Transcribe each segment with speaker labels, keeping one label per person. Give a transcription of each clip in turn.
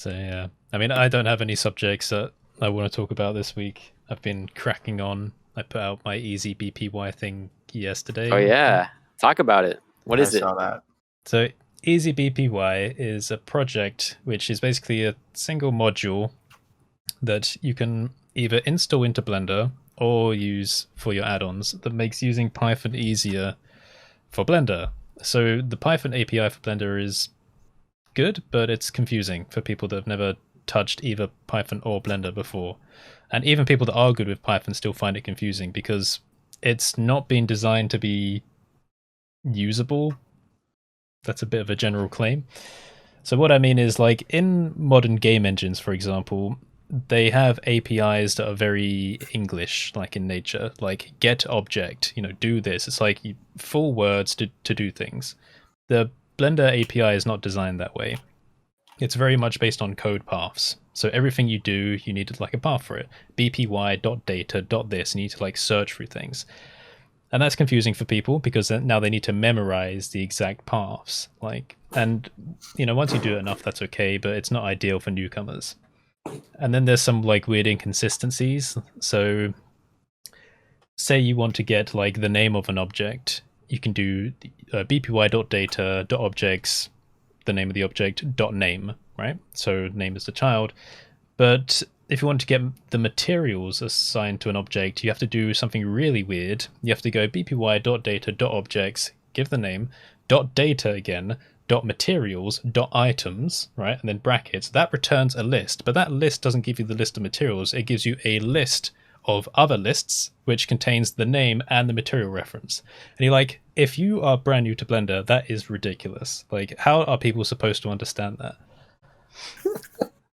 Speaker 1: So yeah, I mean, I don't have any subjects that I want to talk about this week. I've been cracking on. I put out my EasyBPY thing yesterday.
Speaker 2: Oh yeah, talk about it. What
Speaker 3: I
Speaker 2: is it?
Speaker 3: saw that.
Speaker 1: So EasyBPY is a project which is basically a single module that you can either install into Blender or use for your add-ons that makes using Python easier for Blender. So the Python API for Blender is good, but it's confusing for people that have never touched either Python or Blender before. And even people that are good with Python still find it confusing because it's not been designed to be usable. That's a bit of a general claim. So what I mean is, like, in modern game engines, for example, they have APIs that are very English, like in nature, like get object, do this. It's like full words to do things. The Blender API is not designed that way. It's very much based on code paths. So everything you do, you need like a path for it. bpy.data.this, and you need to like search through things. And that's confusing for people because now they need to memorize the exact paths. And once you do it enough, that's okay, but it's not ideal for newcomers. And then there's some like weird inconsistencies. So say you want to get like the name of an object, you can do bpy.data.objects, the name of the object, .name, right? So name is the child. But if you want to get the materials assigned to an object, you have to do something really weird. You have to go bpy.data.objects, give the name, .data again, .materials, .items, right? And then brackets. That returns a list, but that list doesn't give you the list of materials. It gives you a list of other lists, which contains the name and the material reference. And you're like, if you are brand new to Blender, that is ridiculous. Like, how are people supposed to understand that?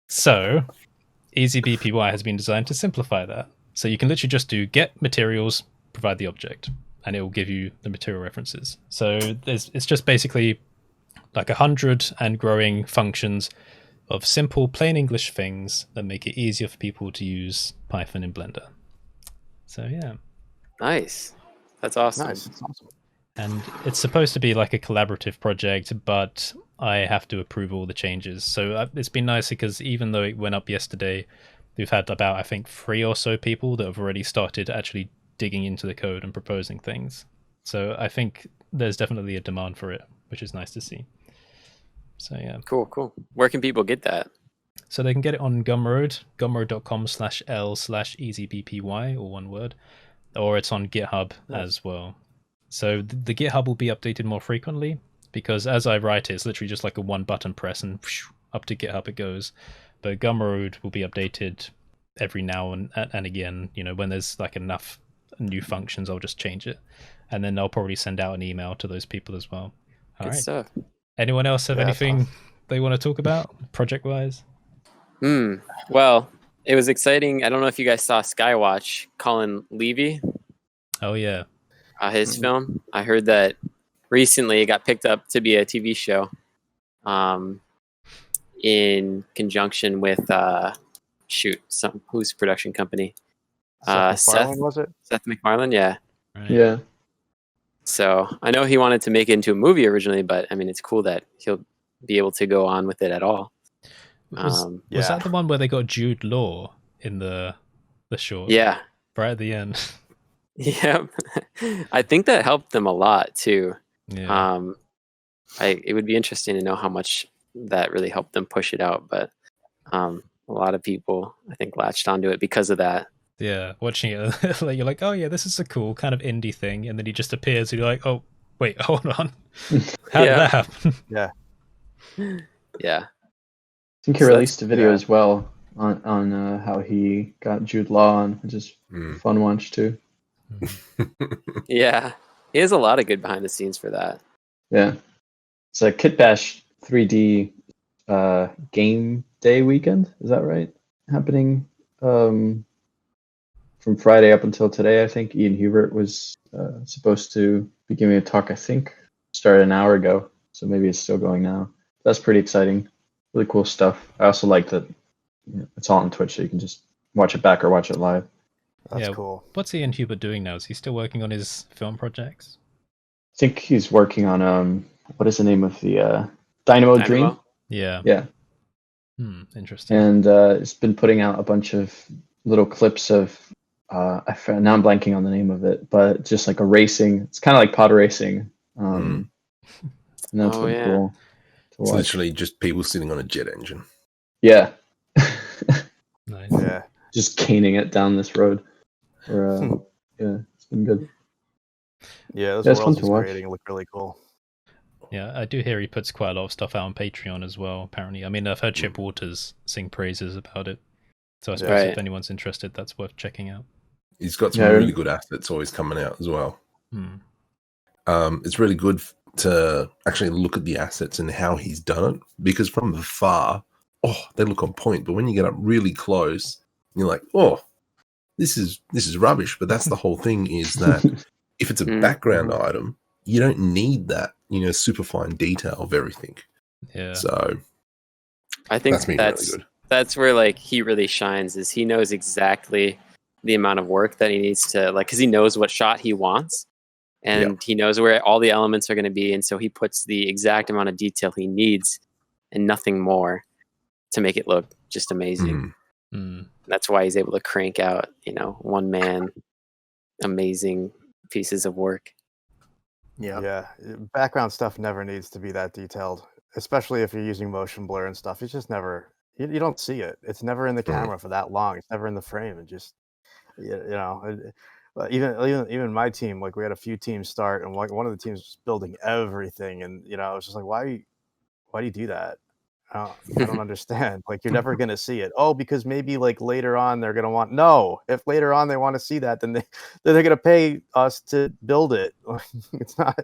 Speaker 1: So EasyBPY has been designed to simplify that. So you can literally just do get materials, provide the object, and it will give you the material references. So it's just basically like 100 and growing functions of simple, plain English things that make it easier for people to use Python in Blender. So yeah.
Speaker 2: Nice. That's awesome.
Speaker 3: Nice. That's awesome.
Speaker 1: And it's supposed to be like a collaborative project, but I have to approve all the changes. So it's been nice because even though it went up yesterday, we've had about, I think, 3 or so people that have already started actually digging into the code and proposing things. So I think there's definitely a demand for it, which is nice to see. So yeah.
Speaker 2: Cool. Where can people get that?
Speaker 1: So they can get it on Gumroad, gumroad.com/l/easybpy, or one word, or it's on GitHub as well. So the GitHub will be updated more frequently because as I write it, it's literally just like a one button press and up to GitHub it goes. But Gumroad will be updated every now and again. When there's like enough new functions, I'll just change it. And then I'll probably send out an email to those people as well.
Speaker 2: Good stuff.
Speaker 1: Anyone else have anything they want to talk about project-wise?
Speaker 2: Well, it was exciting. I don't know if you guys saw Skywatch, Colin Levy.
Speaker 1: Oh, yeah.
Speaker 2: His film. I heard that recently it got picked up to be a TV show in conjunction with, whose production company?
Speaker 3: Seth MacFarlane, was it?
Speaker 2: Seth MacFarlane, yeah.
Speaker 1: Right.
Speaker 4: Yeah.
Speaker 2: So I know he wanted to make it into a movie originally, but I mean, it's cool that he'll be able to go on with it at all.
Speaker 1: Was that the one where they got Jude Law in the short?
Speaker 2: Yeah.
Speaker 1: Right at the end.
Speaker 2: Yeah. I think that helped them a lot too.
Speaker 1: Yeah.
Speaker 2: It would be interesting to know how much that really helped them push it out, but a lot of people I think latched onto it because of that.
Speaker 1: Yeah, watching it, like you're like, oh yeah, this is a cool kind of indie thing, and then he just appears, and you're like, oh wait, hold on, how did that happen?
Speaker 3: Yeah.
Speaker 2: Yeah.
Speaker 4: I think he released a video as well on how he got Jude Law on, which is a fun watch too.
Speaker 2: Yeah, he has a lot of good behind the scenes for that.
Speaker 4: Yeah, it's a Kit Bash 3D game day weekend. Is that right? Happening from Friday up until today. I think Ian Hubert was supposed to be giving a talk. I think started an hour ago, so maybe it's still going now. That's pretty exciting. Really cool stuff. I also like that it's all on Twitch, so you can just watch it back or watch it live.
Speaker 3: That's cool.
Speaker 1: What's Ian Hubert doing now? Is he still working on his film projects?
Speaker 4: I think he's working on what is the name of the Dynamo Dream?
Speaker 1: Yeah.
Speaker 4: Yeah.
Speaker 1: Interesting.
Speaker 4: And it's been putting out a bunch of little clips of now I'm blanking on the name of it, but just like a racing. It's kind of like pod racing. And that's pretty cool to watch.
Speaker 5: It's literally just people sitting on a jet engine.
Speaker 4: Yeah.
Speaker 1: Nice.
Speaker 3: Yeah.
Speaker 4: Just caning it down this road. Yeah, it's been good.
Speaker 3: Yeah, those
Speaker 4: it's fun
Speaker 3: worlds
Speaker 4: to
Speaker 3: he's
Speaker 4: watch.
Speaker 3: creating look really cool.
Speaker 1: Yeah, I do hear he puts quite a lot of stuff out on Patreon as well, apparently. I mean, I've heard Chip Waters sing praises about it. So I suppose if anyone's interested, that's worth checking out.
Speaker 5: He's got some really good assets always coming out as well. It's really good to actually look at the assets and how he's done it, because from afar, they look on point. But when you get up really close, you're like, this is rubbish. But that's the whole thing, is that if it's a background item, you don't need that, super fine detail of everything.
Speaker 1: Yeah.
Speaker 5: So
Speaker 2: I think
Speaker 5: really good.
Speaker 2: That's where like he really shines, is he knows exactly the amount of work that he needs to, like, because he knows what shot he wants, and he knows where all the elements are going to be, and so he puts the exact amount of detail he needs and nothing more to make it look just amazing. That's why he's able to crank out, one man amazing pieces of work.
Speaker 3: Yeah. Background stuff never needs to be that detailed, especially if you're using motion blur and stuff. It's just never, you don't see it. It's never in the camera for that long. It's never in the frame. It just, even my team, like we had a few teams start, and one of the teams was building everything, and it was just like, why do you do that? I don't understand. Like, you're never gonna see it. Because maybe like later on they're gonna want. No, if later on they want to see that, then they're gonna pay us to build it. It's not,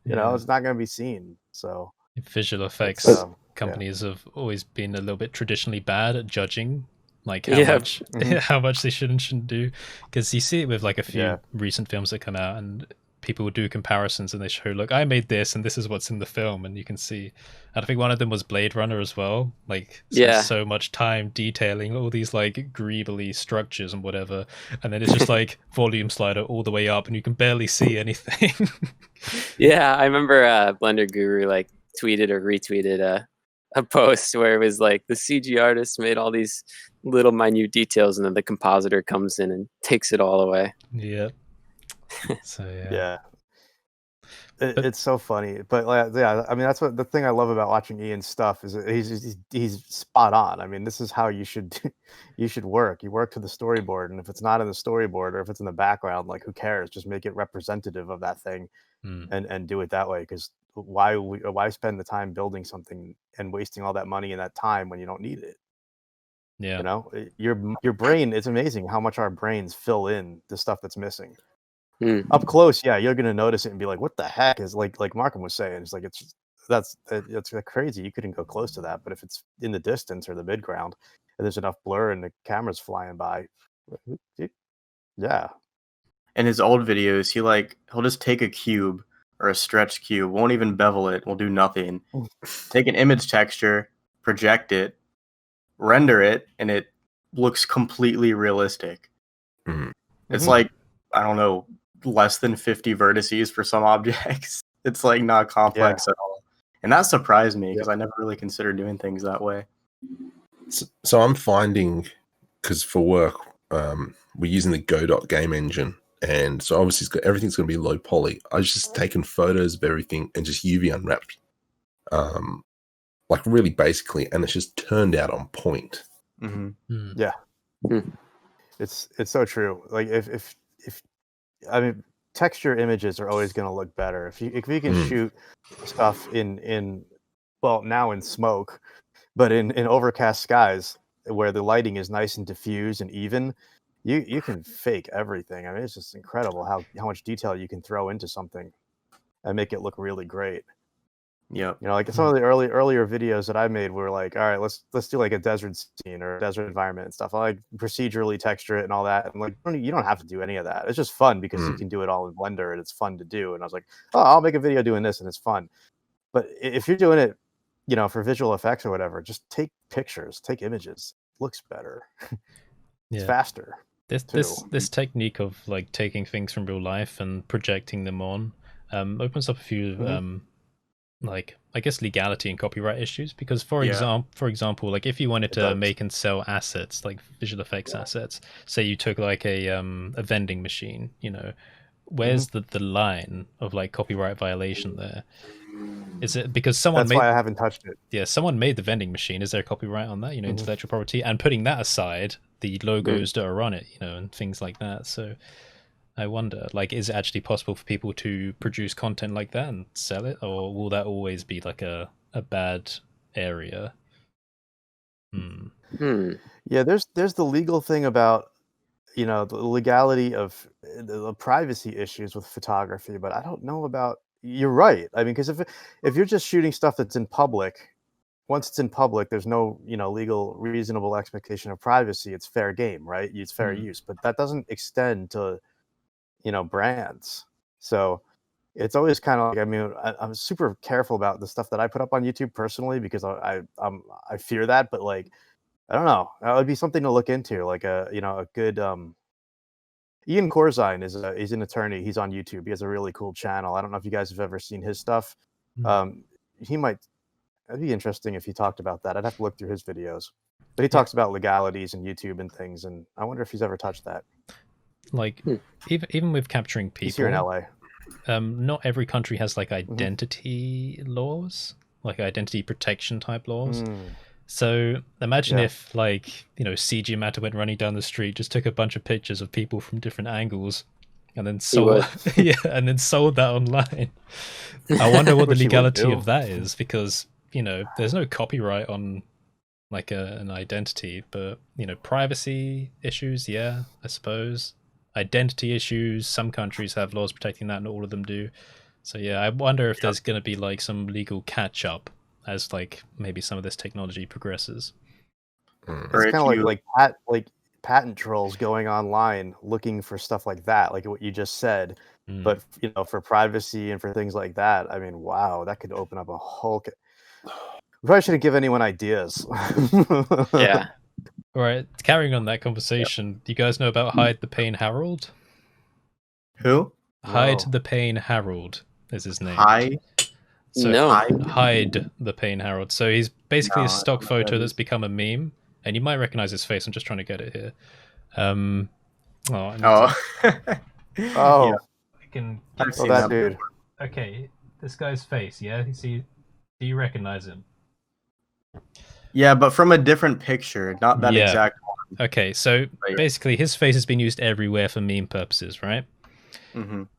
Speaker 3: it's not gonna be seen. So
Speaker 1: visual effects companies have always been a little bit traditionally bad at judging, like how much they should and shouldn't do, because you see it with like a few recent films that come out, and people will do comparisons and they show, look, I made this and this is what's in the film, and you can see. And I think one of them was Blade Runner as well, like so much time detailing all these like greebly structures and whatever, and then it's just like volume slider all the way up and you can barely see anything.
Speaker 2: I remember Blender Guru like tweeted or retweeted a post where it was like the CG artist made all these little minute details, and then the compositor comes in and takes it all away.
Speaker 1: So
Speaker 3: it's so funny, but I mean, that's what the thing I love about watching Ian's stuff is that he's spot on. I mean, this is how you should work. You work to the storyboard, and if it's not in the storyboard or if it's in the background, like, who cares? Just make it representative of that thing, and do it that way. Because why spend the time building something and wasting all that money and that time when you don't need it? Your brain, it's amazing how much our brains fill in the stuff that's missing. Up close, you're gonna notice it and be like, what the heck is, like Markham was saying, it's like, that's crazy. You couldn't go close to that. But if it's in the distance or the midground and there's enough blur and the camera's flying by,
Speaker 6: in his old videos, he'll just take a cube or a stretched cube, won't even bevel it, will do nothing, take an image texture, project it, render it, and it looks completely realistic. It's like, I don't know, less than 50 vertices for some objects. It's like not complex at all. And that surprised me, because I never really considered doing things that way.
Speaker 5: So I'm finding, because for work, we're using the Godot game engine. And so obviously everything's going to be low poly. I was just taking photos of everything and just UV unwrapped, like really basically, and it's just turned out on point.
Speaker 3: It's so true. Like, if I mean, texture images are always going to look better if you can shoot stuff in now in smoke, but in overcast skies where the lighting is nice and diffuse and even. You can fake everything. I mean, it's just incredible how much detail you can throw into something and make it look really great. Like some of the earlier videos that I made were like, all right, let's do like a desert scene or a desert environment and stuff. I like procedurally texture it and all that. And like, you don't have to do any of that. It's just fun because you can do it all in Blender and it's fun to do. And I was like, I'll make a video doing this and it's fun. But if you're doing it, for visual effects or whatever, just take pictures, take images. It looks better. It's faster.
Speaker 1: This technique of like taking things from real life and projecting them on opens up a few like, I guess, legality and copyright issues, because for example, like if you wanted to make and sell assets, like visual effects assets, say you took like a vending machine, you know, where's the line of like copyright violation there? Is it because someone
Speaker 3: That's why I haven't touched it.
Speaker 1: Yeah, someone made the vending machine. Is there copyright on that? You know, intellectual property, and putting that aside, the logos that are on it, you know, and things like that. So I wonder, like, is it actually possible for people to produce content like that and sell it, or will that always be like a bad area?
Speaker 3: Yeah, there's the legal thing about, you know, the legality of the privacy issues with photography, but I don't know about. You're right. I mean, because if you're just shooting stuff that's in public, once it's in public, there's no, you know, legal reasonable expectation of privacy. It's fair game, right? It's fair use, but that doesn't extend to, you know, brands. So it's always kind of like, I mean, I'm super careful about the stuff that I put up on YouTube personally, because I fear that, but like, I don't know, that would be something to look into, like a, you know, a good Ian Corzine he's an attorney. He's on YouTube. He has a really cool channel. I don't know if you guys have ever seen his stuff. He might. It'd be interesting if he talked about that. I'd have to look through his videos. But he talks about legalities and YouTube and things, and I wonder if he's ever touched that.
Speaker 1: Like, even with capturing people,
Speaker 3: he's here in LA.
Speaker 1: Not every country has like identity laws, like identity protection type laws. So imagine if, like, you know, CG Matter went running down the street, just took a bunch of pictures of people from different angles, and then sold, and then sold that online. I wonder what the legality of that is, because, you know, there's no copyright on like an identity, but, you know, privacy issues, yeah, I suppose. Identity issues, some countries have laws protecting that, not all of them do. So yeah, I wonder if there's going to be like some legal catch up as like maybe some of this technology progresses.
Speaker 3: It's kind of like patent trolls going online looking for stuff like that, like what you just said. But, you know, for privacy and for things like that, I mean, wow, that could open up a whole. We probably shouldn't give anyone ideas.
Speaker 2: Yeah.
Speaker 1: All right, carrying on that conversation, do you guys know about Hide the Pain Harold?
Speaker 6: Who?
Speaker 1: Hide the Pain Harold is his name. So
Speaker 2: No.
Speaker 1: Hide the Pain Harold. So he's basically a stock photo that's become a meme, and you might recognize his face. I'm just trying to get it here.
Speaker 6: I've seen that
Speaker 3: dude.
Speaker 1: Okay, this guy's face. Yeah, do you recognize him?
Speaker 6: Yeah, but from a different picture, not that exact one.
Speaker 1: Okay, so basically his face has been used everywhere for meme purposes, right?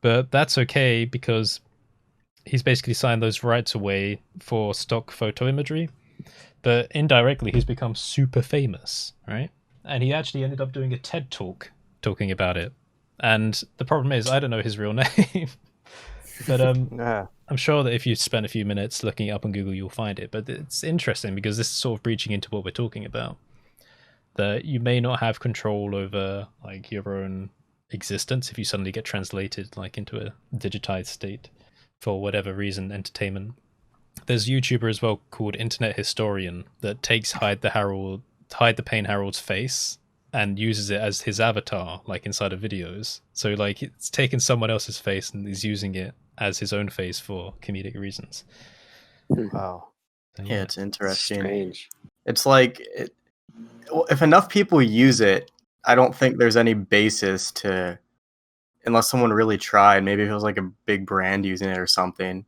Speaker 1: But that's okay, because he's basically signed those rights away for stock photo imagery. But indirectly, he's become super famous, right? And he actually ended up doing a TED Talk talking about it. And the problem is, I don't know his real name. But I'm sure that if you spend a few minutes looking it up on Google, you'll find it. But it's interesting, because this is sort of breaching into what we're talking about. That you may not have control over like your own existence if you suddenly get translated like into a digitized state for whatever reason, entertainment. There's a YouTuber as well called Internet Historian that takes Hide the Pain Harold's face and uses it as his avatar, like inside of videos. So like it's taken someone else's face and is using it as his own face for comedic reasons.
Speaker 3: Wow.
Speaker 6: So, yeah, it's interesting.
Speaker 2: Strange.
Speaker 6: It's like, if enough people use it, I don't think there's any basis to, unless someone really tried, maybe if it was like a big brand using it or something.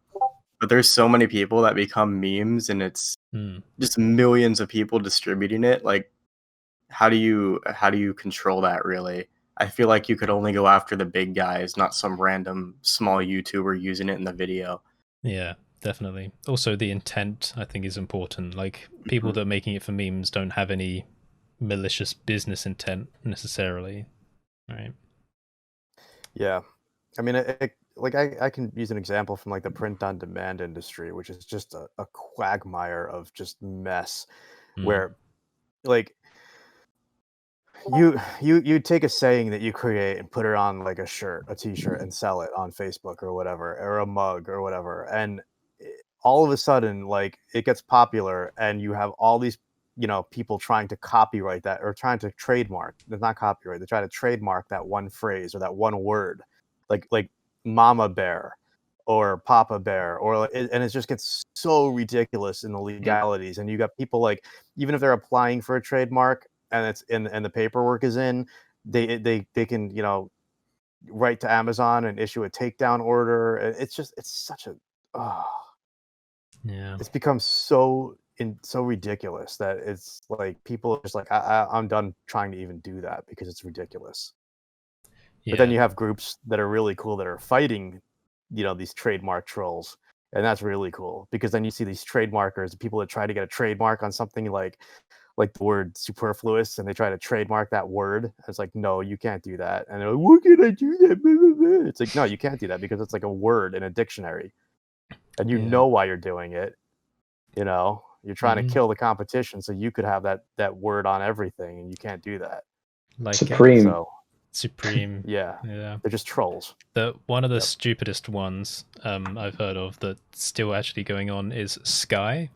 Speaker 6: But there's so many people that become memes, and it's just millions of people distributing it. Like, how do you control that, really? I feel like you could only go after the big guys, not some random small YouTuber using it in the video.
Speaker 1: Yeah, definitely. Also, the intent, I think, is important. Like, people that are making it for memes don't have any malicious business intent necessarily, right?
Speaker 3: Yeah. I mean, I can use an example from like the print on demand industry, which is just a quagmire of just mess, where like you take a saying that you create and put it on like a shirt, a t-shirt, and sell it on Facebook or whatever, or a mug or whatever, and all of a sudden, like, it gets popular, and you have all these, you know, people trying to copyright that, or trying to trademark. They're not copyright. They try to trademark that one phrase or that one word, like mama bear, or Papa Bear, and it just gets so ridiculous in the legalities. And you got people like, even if they're applying for a trademark and it's and the paperwork is in, they can, you know, write to Amazon and issue a takedown order. It's such a it's become so ridiculous that it's like people are just like, I'm done trying to even do that because it's ridiculous. But then you have groups that are really cool that are fighting, you know, these trademark trolls, and that's really cool because then you see these trademarkers, people that try to get a trademark on something like the word superfluous, and they try to trademark that word. It's like, no, you can't do that. And they're like, what can I do that? It's like, no, you can't do that because it's like a word in a dictionary, and you know why you're doing it. You know, you're trying to kill the competition, so you could have that word on everything, and you can't do that.
Speaker 1: Like
Speaker 4: Supreme.
Speaker 1: Supreme.
Speaker 3: Yeah. They're just trolls.
Speaker 1: One of the stupidest ones I've heard of that's still actually going on is Sky.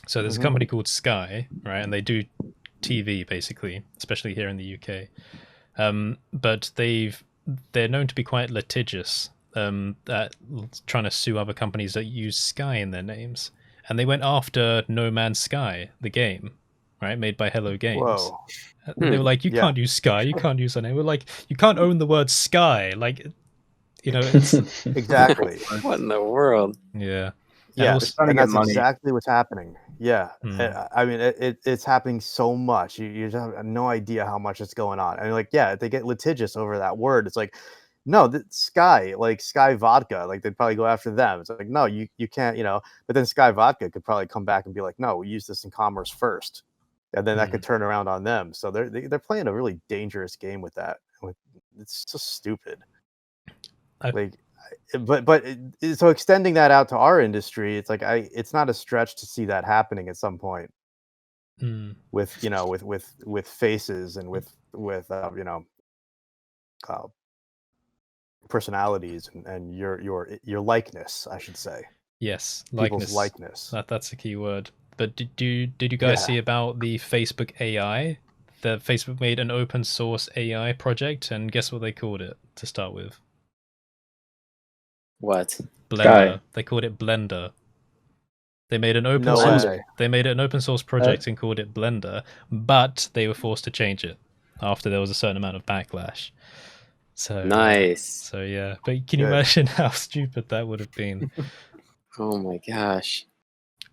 Speaker 1: So there's a company called Sky, right? And they do TV basically, especially here in the UK. But they're known to be quite litigious, at trying to sue other companies that use Sky in their names. And they went after No Man's Sky, the game, right, made by Hello Games.
Speaker 3: Whoa.
Speaker 1: They were like, you can't use Sky, you can't use our name. We're like, you can't own the word Sky. Like, you know, it's
Speaker 3: exactly.
Speaker 2: What in the world?
Speaker 1: Yeah.
Speaker 3: Yeah,
Speaker 6: and
Speaker 3: that's
Speaker 6: money.
Speaker 3: exactly what's happening. Yeah, I mean, it's happening so much. You just have no idea how much it's going on. And like, yeah, they get litigious over that word. It's like, no, Sky, like Sky Vodka, like they'd probably go after them. It's like, no, you can't, you know. But then Sky Vodka could probably come back and be like, no, we use this in commerce first, and then that could turn around on them. So they're playing a really dangerous game with that. It's so stupid. So extending that out to our industry, it's like it's not a stretch to see that happening at some point with, you know, with faces and with you know, personalities and your likeness, I should say.
Speaker 1: Yes,
Speaker 3: people's likeness.
Speaker 1: That's the key word. But did you guys see about the Facebook AI? The Facebook made an open source AI project, and guess what they called it to start with?
Speaker 2: What?
Speaker 1: Blender. They called it Blender. They made an open source project and called it Blender, but they were forced to change it after there was a certain amount of backlash. So
Speaker 2: nice.
Speaker 1: So yeah, but can you imagine how stupid that would have been?
Speaker 2: Oh my gosh.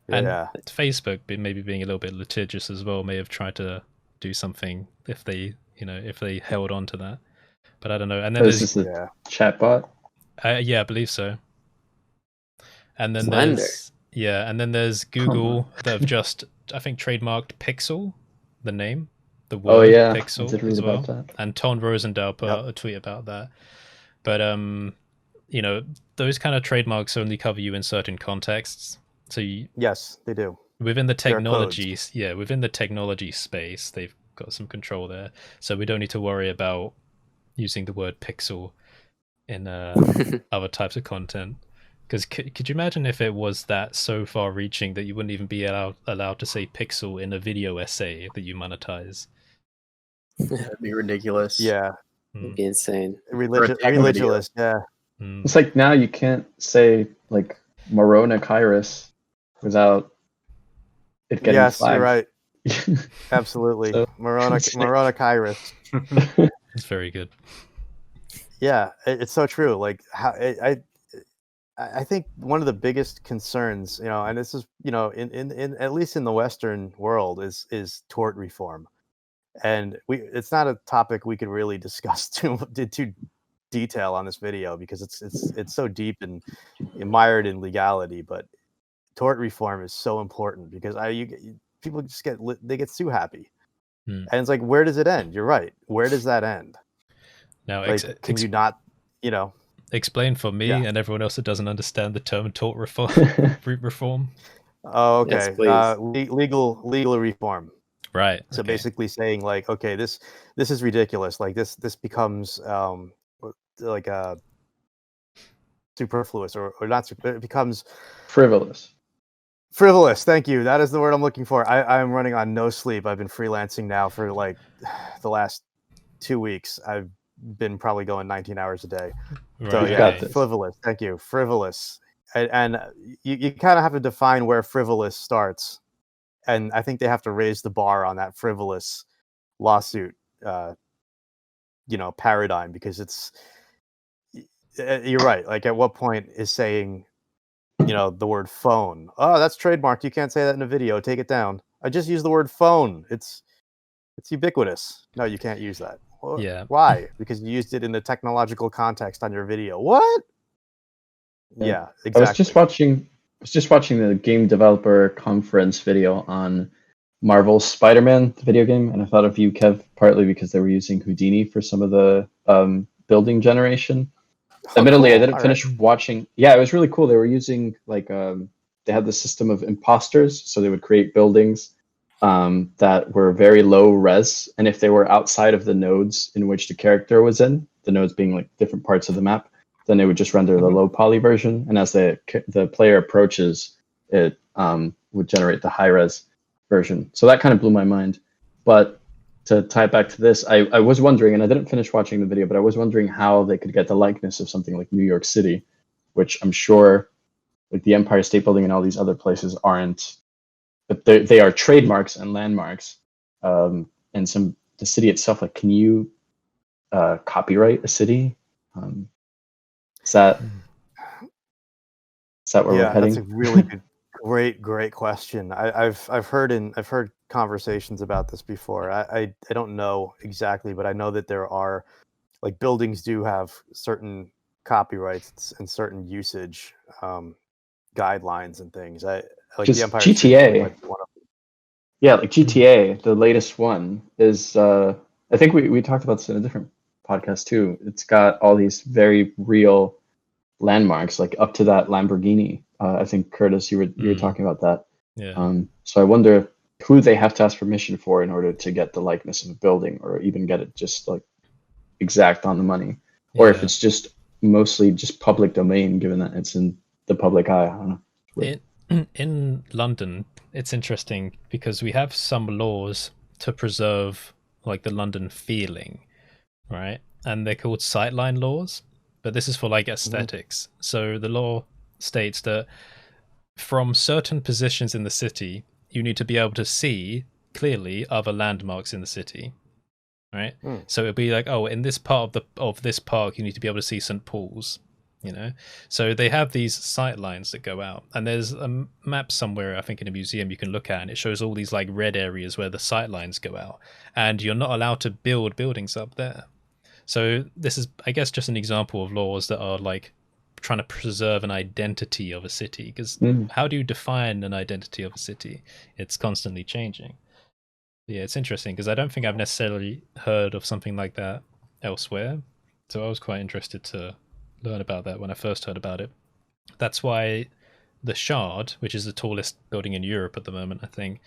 Speaker 1: And Facebook, maybe being a little bit litigious as well, may have tried to do something if they held on to that. But I don't know. And then
Speaker 4: there's a chatbot.
Speaker 1: Yeah, I believe so. And then there's Google that have just, I think, trademarked Pixel, the name, the word Pixel
Speaker 4: I did read
Speaker 1: as well.
Speaker 4: about that.
Speaker 1: And Ton Rosendahl put a tweet about that. But you know, those kind of trademarks only cover you in certain contexts. So
Speaker 3: yes, they do.
Speaker 1: Within the technologies, within the technology space, they've got some control there. So we don't need to worry about using the word pixel in other types of content. Because could you imagine if it was that so far reaching that you wouldn't even be allowed to say pixel in a video essay that you monetize?
Speaker 6: That'd be ridiculous.
Speaker 3: Yeah.
Speaker 2: It'd be insane.
Speaker 3: Ridiculous, yeah.
Speaker 4: It's like now you can't say like Morona Kairos without it getting flagged.
Speaker 3: You're right. Absolutely. So, Morona Kairos.
Speaker 1: It's very good.
Speaker 3: Yeah, it's so true. Like how I think one of the biggest concerns, you know, and this is, you know, in at least in the Western world, is tort reform, and it's not a topic we could really discuss too detail on this video because it's so deep and mired in legality. But tort reform is so important because people just get sue happy, and it's like, where does it end? You're right. Where does that end?
Speaker 1: Now,
Speaker 3: like, can you not, you know?
Speaker 1: Explain for me and everyone else that doesn't understand the term tort reform. Reform.
Speaker 3: Oh, okay.
Speaker 2: Yes,
Speaker 3: legal reform.
Speaker 1: Right.
Speaker 3: So basically saying like, okay, this is ridiculous. Like this becomes like a superfluous or not. It becomes
Speaker 4: frivolous.
Speaker 3: Frivolous. Thank you. That is the word I'm looking for. I'm running on no sleep. I've been freelancing now for like the last 2 weeks. I've been probably going 19 hours a day. So
Speaker 1: Right.
Speaker 3: yeah,
Speaker 4: got this.
Speaker 3: frivolous. Thank you, frivolous. And you kind of have to define where frivolous starts, and I think they have to raise the bar on that frivolous lawsuit, paradigm, because it's you're right. Like, at what point is saying, the word phone? Oh, that's trademarked. You can't say that in a video. Take it down. I just use the word phone. It's ubiquitous. No, you can't use that.
Speaker 1: Yeah.
Speaker 3: Why? Because you used it in the technological context on your video. What? Yeah, exactly.
Speaker 4: I was just watching the game developer conference video on Marvel's Spider-Man, the video game, and I thought of you, Kev, partly because they were using Houdini for some of the building generation. Admittedly,
Speaker 3: cool.
Speaker 4: I didn't finish watching. Yeah, it was really cool. They were using they had the system of imposters, so they would create buildings that were very low res, and if they were outside of the nodes in which the character was in, the nodes being like different parts of the map, then they would just render the low poly version, and as the player approaches, it would generate the high res version. So that kind of blew my mind. But to tie it back to this, I was wondering, and I didn't finish watching the video, but I was wondering how they could get the likeness of something like New York City, which I'm sure like the Empire State Building and all these other places aren't, but they are trademarks and landmarks. And the city itself, like, can you copyright a city? Is that where we're heading?
Speaker 3: That's a really good, great question. I've heard conversations about this before. I don't know exactly, but I know that there are, like, buildings do have certain copyrights and certain usage guidelines and things. Like
Speaker 4: just
Speaker 3: the Empire
Speaker 4: GTA.
Speaker 3: State might be one of them.
Speaker 4: Yeah, like GTA, the latest one is. I think we talked about this in a different podcast too. It's got all these very real landmarks, like up to that Lamborghini. I think, Curtis, you were talking about that.
Speaker 1: Yeah.
Speaker 4: So I wonder who they have to ask permission for in order to get the likeness of a building, or even get it just like exact on the money, or if it's just mostly just public domain, given that it's in the public eye. I don't know.
Speaker 1: In London, it's interesting because we have some laws to preserve like the London feeling, right? And they're called sightline laws, but this is for like aesthetics. So the law states that from certain positions in the city, you need to be able to see clearly other landmarks in the city, right? So it'd be like, oh, in this part of this park, you need to be able to see St. Paul's. So they have these sight lines that go out, and there's a map somewhere, I think in a museum, you can look at, and it shows all these like red areas where the sight lines go out, and you're not allowed to build buildings up there. So this is, I guess, just an example of laws that are like trying to preserve an identity of a city, because how do you define an identity of a city? It's constantly changing. Yeah, it's interesting because I don't think I've necessarily heard of something like that elsewhere, so I was quite interested to learn about that when I first heard about it. That's why the Shard, which is the tallest building in Europe at the moment, I think,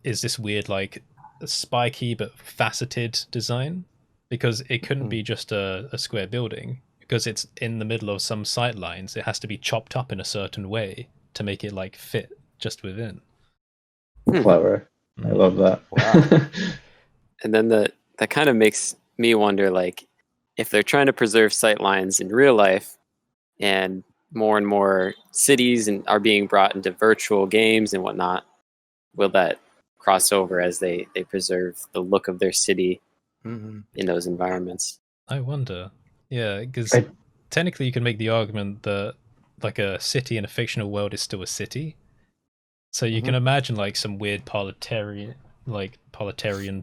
Speaker 1: is this weird like spiky but faceted design, because it couldn't be just a square building, because it's in the middle of some sight lines. It has to be chopped up in a certain way to make it like fit just within.
Speaker 4: Clever. I love that.
Speaker 3: Wow.
Speaker 2: And then that kind of makes me wonder, like, if they're trying to preserve sight lines in real life, and more cities are being brought into virtual games and whatnot, will that cross over as they preserve the look of their city in those environments?
Speaker 1: I wonder. Yeah, because technically you can make the argument that like a city in a fictional world is still a city. So you can imagine like some weird proletarian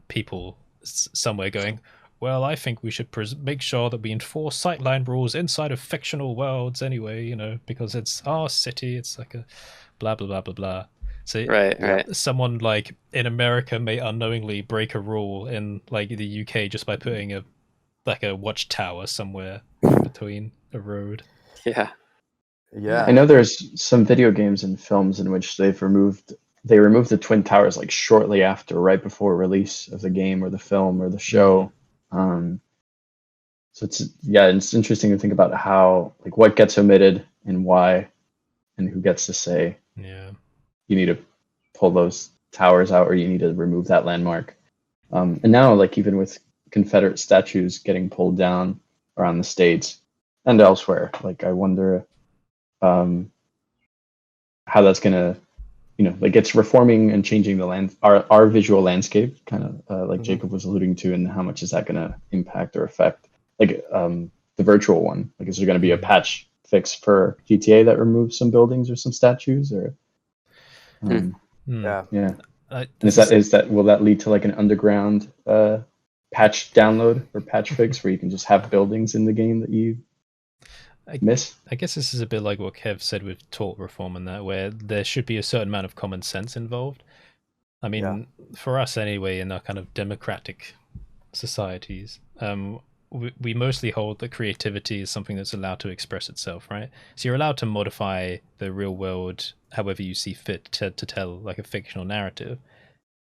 Speaker 1: people somewhere going, well, I think we should make sure that we enforce sightline rules inside of fictional worlds anyway, because it's our city. It's like a blah, blah, blah, blah, blah. So
Speaker 2: Right.
Speaker 1: Someone like in America may unknowingly break a rule in like the UK just by putting a watchtower somewhere between a road.
Speaker 2: Yeah.
Speaker 4: I know there's some video games and films in which they removed the Twin Towers like shortly after, right before release of the game or the film or the show. So it's interesting to think about how, like, what gets omitted and why, and who gets to say, you need to pull those towers out or you need to remove that landmark. And now, like, even with Confederate statues getting pulled down around the States, and elsewhere. Like I wonder how that's gonna, like it's reforming and changing the our visual landscape, kind of like Jacob was alluding to, and how much is that gonna impact or affect, like the virtual one? Like, is there gonna be a patch fix for GTA that removes some buildings or some statues, or
Speaker 3: Yeah.
Speaker 4: Will that lead to like an underground patch download or patch fix where you can just have buildings in the game that you miss?
Speaker 1: I guess this is a bit like what Kev said with tort reform and that, where there should be a certain amount of common sense involved. I mean, for us anyway, in our kind of democratic societies, we mostly hold that creativity is something that's allowed to express itself, right? So you're allowed to modify the real world however you see fit to tell like a fictional narrative.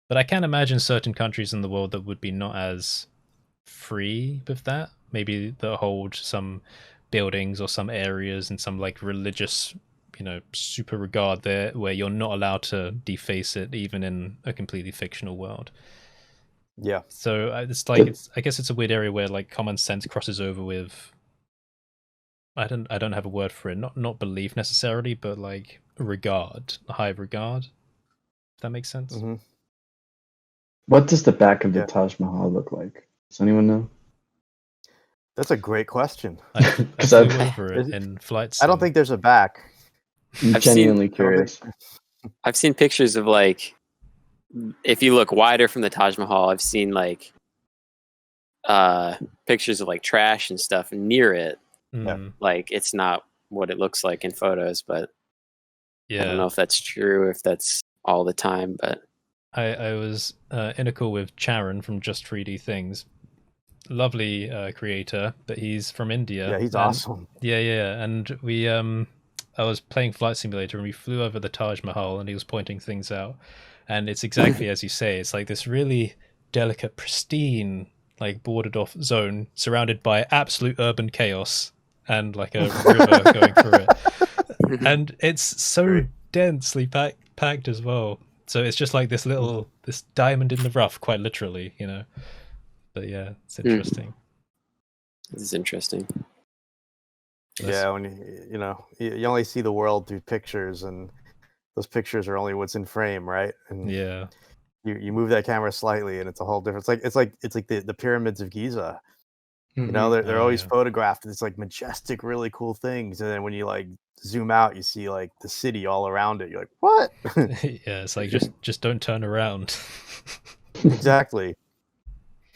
Speaker 1: But I can imagine certain countries in the world that would be not as free with that. Maybe that hold some buildings or some areas and some like religious, super regard there, where you're not allowed to deface it even in a completely fictional world.
Speaker 3: Yeah.
Speaker 1: So it's like I guess it's a weird area where like common sense crosses over with. I don't have a word for it. Not belief necessarily, but like regard, high regard. If that makes sense.
Speaker 3: Mm-hmm.
Speaker 4: What does the back of the Taj Mahal look like? Does anyone know?
Speaker 3: That's a great question.
Speaker 1: I flew over it in flights.
Speaker 3: I don't think there's a back.
Speaker 4: I'm genuinely curious.
Speaker 2: I've seen pictures of like, if you look wider from the Taj Mahal, I've seen like pictures of like trash and stuff near it. Like it's not what it looks like in photos, but I don't know if that's true, if that's all the time. But
Speaker 1: I was in a call with Charan from Just 3D Things. Lovely creator, but he's from India.
Speaker 3: Yeah, he's awesome.
Speaker 1: Yeah, and we I was playing Flight Simulator and we flew over the Taj Mahal and he was pointing things out, and it's exactly as you say. It's like this really delicate, pristine, like boarded off zone surrounded by absolute urban chaos and like a river going through it, and it's so densely packed as well. So it's just like this diamond in the rough, quite literally, But yeah, it's interesting.
Speaker 2: This is interesting.
Speaker 3: Yeah, when you only see the world through pictures, and those pictures are only what's in frame, right? And you move that camera slightly, and it's a whole different. It's like the pyramids of Giza. They're always photographed. It's like majestic, really cool things, and then when you like zoom out, you see like the city all around it. You're like, what?
Speaker 1: Yeah, it's like just don't turn around.
Speaker 3: Exactly.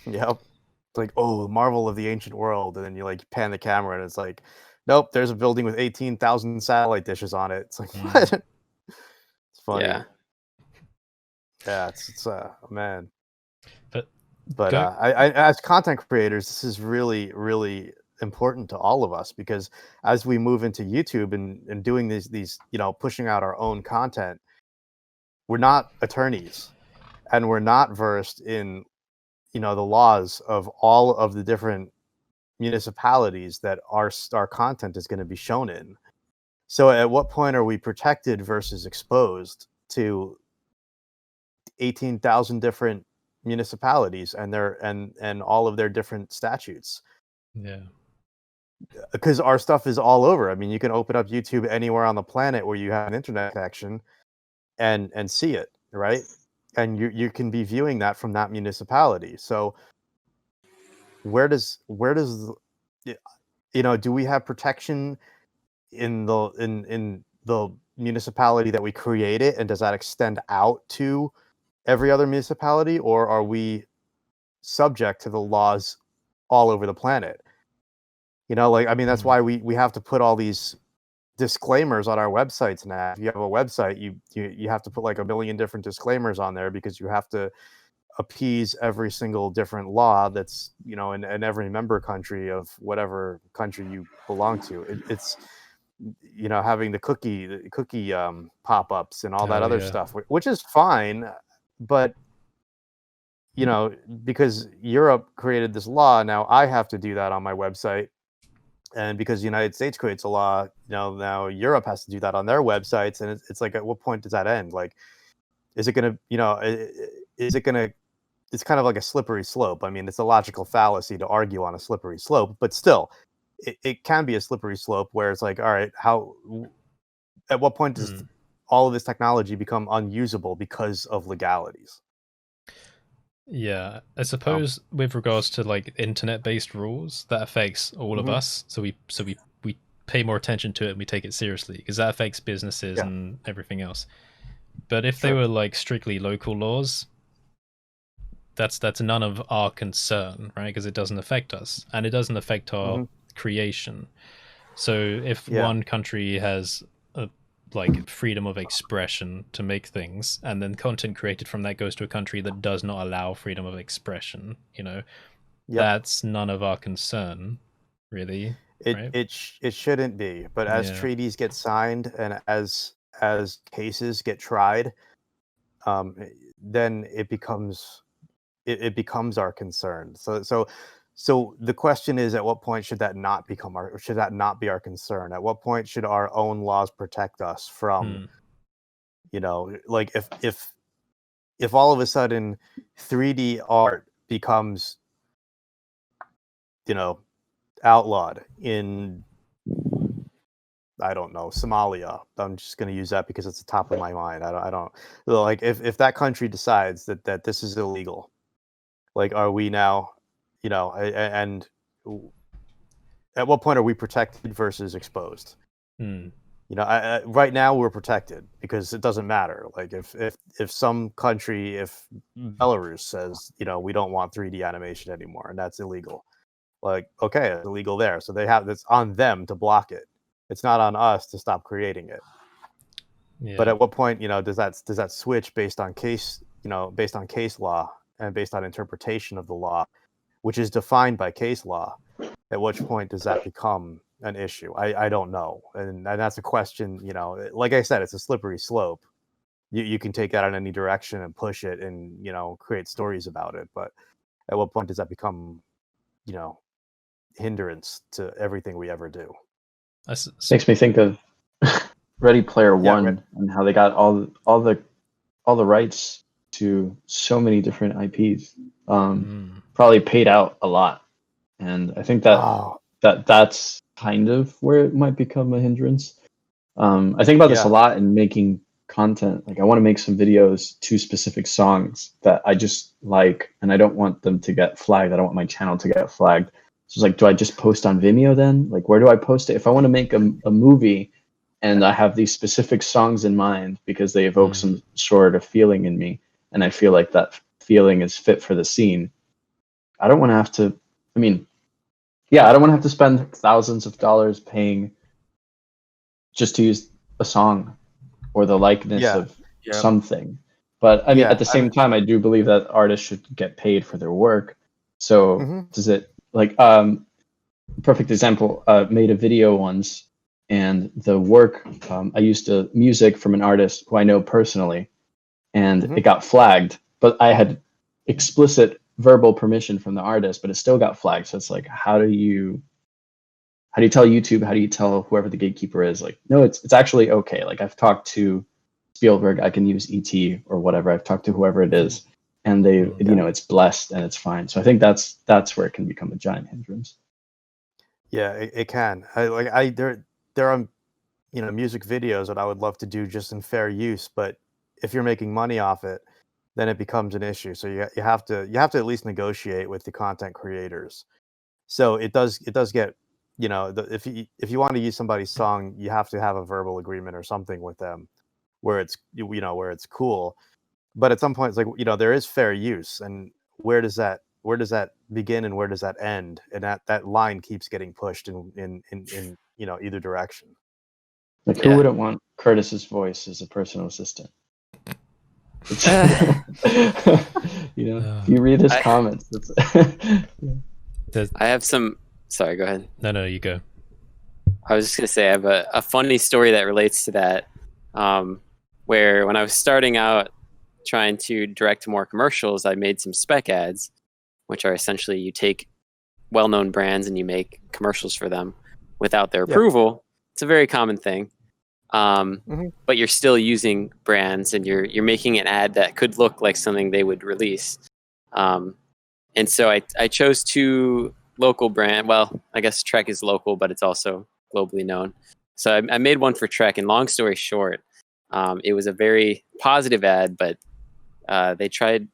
Speaker 3: Yep. It's like, oh, marvel of the ancient world, and then you like pan the camera, and it's like, nope, there's a building with 18,000 satellite dishes on it. It's like, what? It's funny. Yeah, it's man. But I as content creators, this is really, really important to all of us, because as we move into YouTube and doing these pushing out our own content, we're not attorneys, and we're not versed in the laws of all of the different municipalities that our content is going to be shown in. So at what point are we protected versus exposed to 18,000 different municipalities and and all of their different statutes?
Speaker 1: Yeah.
Speaker 3: Because our stuff is all over. I mean, you can open up YouTube anywhere on the planet where you have an internet connection and see it, right? And you can be viewing that from that municipality. So where does do we have protection in the municipality that we created, and does that extend out to every other municipality, or are we subject to the laws all over the planet? That's why we have to put all these disclaimers on our websites now. If you have a website, you have to put like a million different disclaimers on there, because you have to appease every single different law that's in every member country of whatever country you belong to. It's having the cookie pop-ups and all that other stuff, which is fine, but because Europe created this law, now I have to do that on my website. And because the United States creates a law, now Europe has to do that on their websites. And it's like, at what point does that end? Like, is it going to, it's kind of like a slippery slope. I mean, it's a logical fallacy to argue on a slippery slope, but still, it can be a slippery slope where it's like, all right, at what point does all of this technology become unusable because of legalities?
Speaker 1: Yeah, I suppose with regards to like internet-based rules, that affects all of us. So we pay more attention to it and we take it seriously because that affects businesses and everything else. But if they were like strictly local laws, that's none of our concern, right? Because it doesn't affect us and it doesn't affect our creation. So if one country has like freedom of expression to make things, and then content created from that goes to a country that does not allow freedom of expression, that's none of our concern, really.
Speaker 3: It shouldn't be, but as treaties get signed and as cases get tried, then it becomes our concern. So the question is, at what point should that not be our concern? At what point should our own laws protect us from, like if all of a sudden 3D art becomes, outlawed in, I don't know, Somalia. I'm just going to use that because it's the top of my mind. I don't like if that country decides that this is illegal, like, are we now, and at what point are we protected versus exposed? Right now we're protected because it doesn't matter. Like if some country, if Belarus says, we don't want 3D animation anymore and that's illegal, like, okay, it's illegal there. So it's on them to block it. It's not on us to stop creating it. Yeah. But at what point, does that switch based on case law and based on interpretation of the law, which is defined by case law? At which point does that become an issue? I don't know. And that's a question, like I said, it's a slippery slope. You can take that in any direction and push it and, create stories about it. But at what point does that become, hindrance to everything we ever do?
Speaker 4: Makes me think of Ready Player One and how they got all the rights to so many different IPs. Probably paid out a lot. And I think that's kind of where it might become a hindrance. I think about this a lot in making content. Like, I want to make some videos to specific songs that I just like, and I don't want them to get flagged. I don't want my channel to get flagged. So it's like, do I just post on Vimeo then? Like, where do I post it? If I want to make a movie and I have these specific songs in mind because they evoke some sort of feeling in me, and I feel like that feeling is fit for the scene, I don't want to have to, I don't want to have to spend thousands of dollars paying just to use a song or the likeness of something. But at the same time, I do believe that artists should get paid for their work. So does it, like, perfect example, made a video once, and the work, I used music from an artist who I know personally, and it got flagged, but I had explicit verbal permission from the artist, but it still got flagged. So it's like, how do you tell YouTube, how do you tell whoever the gatekeeper is, like, no, it's actually okay. Like, I've talked to Spielberg, I can use ET or whatever, I've talked to whoever it is, and they it's blessed and it's fine. So I think that's where it can become a giant hindrance.
Speaker 3: Yeah, it can. There are music videos that I would love to do just in fair use, but if you're making money off it, then it becomes an issue. So you have to at least negotiate with the content creators. So it does get, if you want to use somebody's song, you have to have a verbal agreement or something with them where it's where it's cool. But at some point it's like, there is fair use, and where does that begin and where does that end? And that line keeps getting pushed in either direction.
Speaker 4: Like, who wouldn't want Curtis's voice as a personal assistant? If you read his comments,
Speaker 2: I have some. Sorry, go ahead.
Speaker 1: No, you go.
Speaker 2: I was just gonna say I have a funny story that relates to that. Where when I was starting out trying to direct more commercials, I made some spec ads, which are essentially you take well-known brands and you make commercials for them without their approval. It's a very common thing. But you're still using brands, and you're making an ad that could look like something they would release. And so I chose two local brand. Well, I guess Trek is local, but it's also globally known. So I made one for Trek, and long story short, it was a very positive ad, but they tried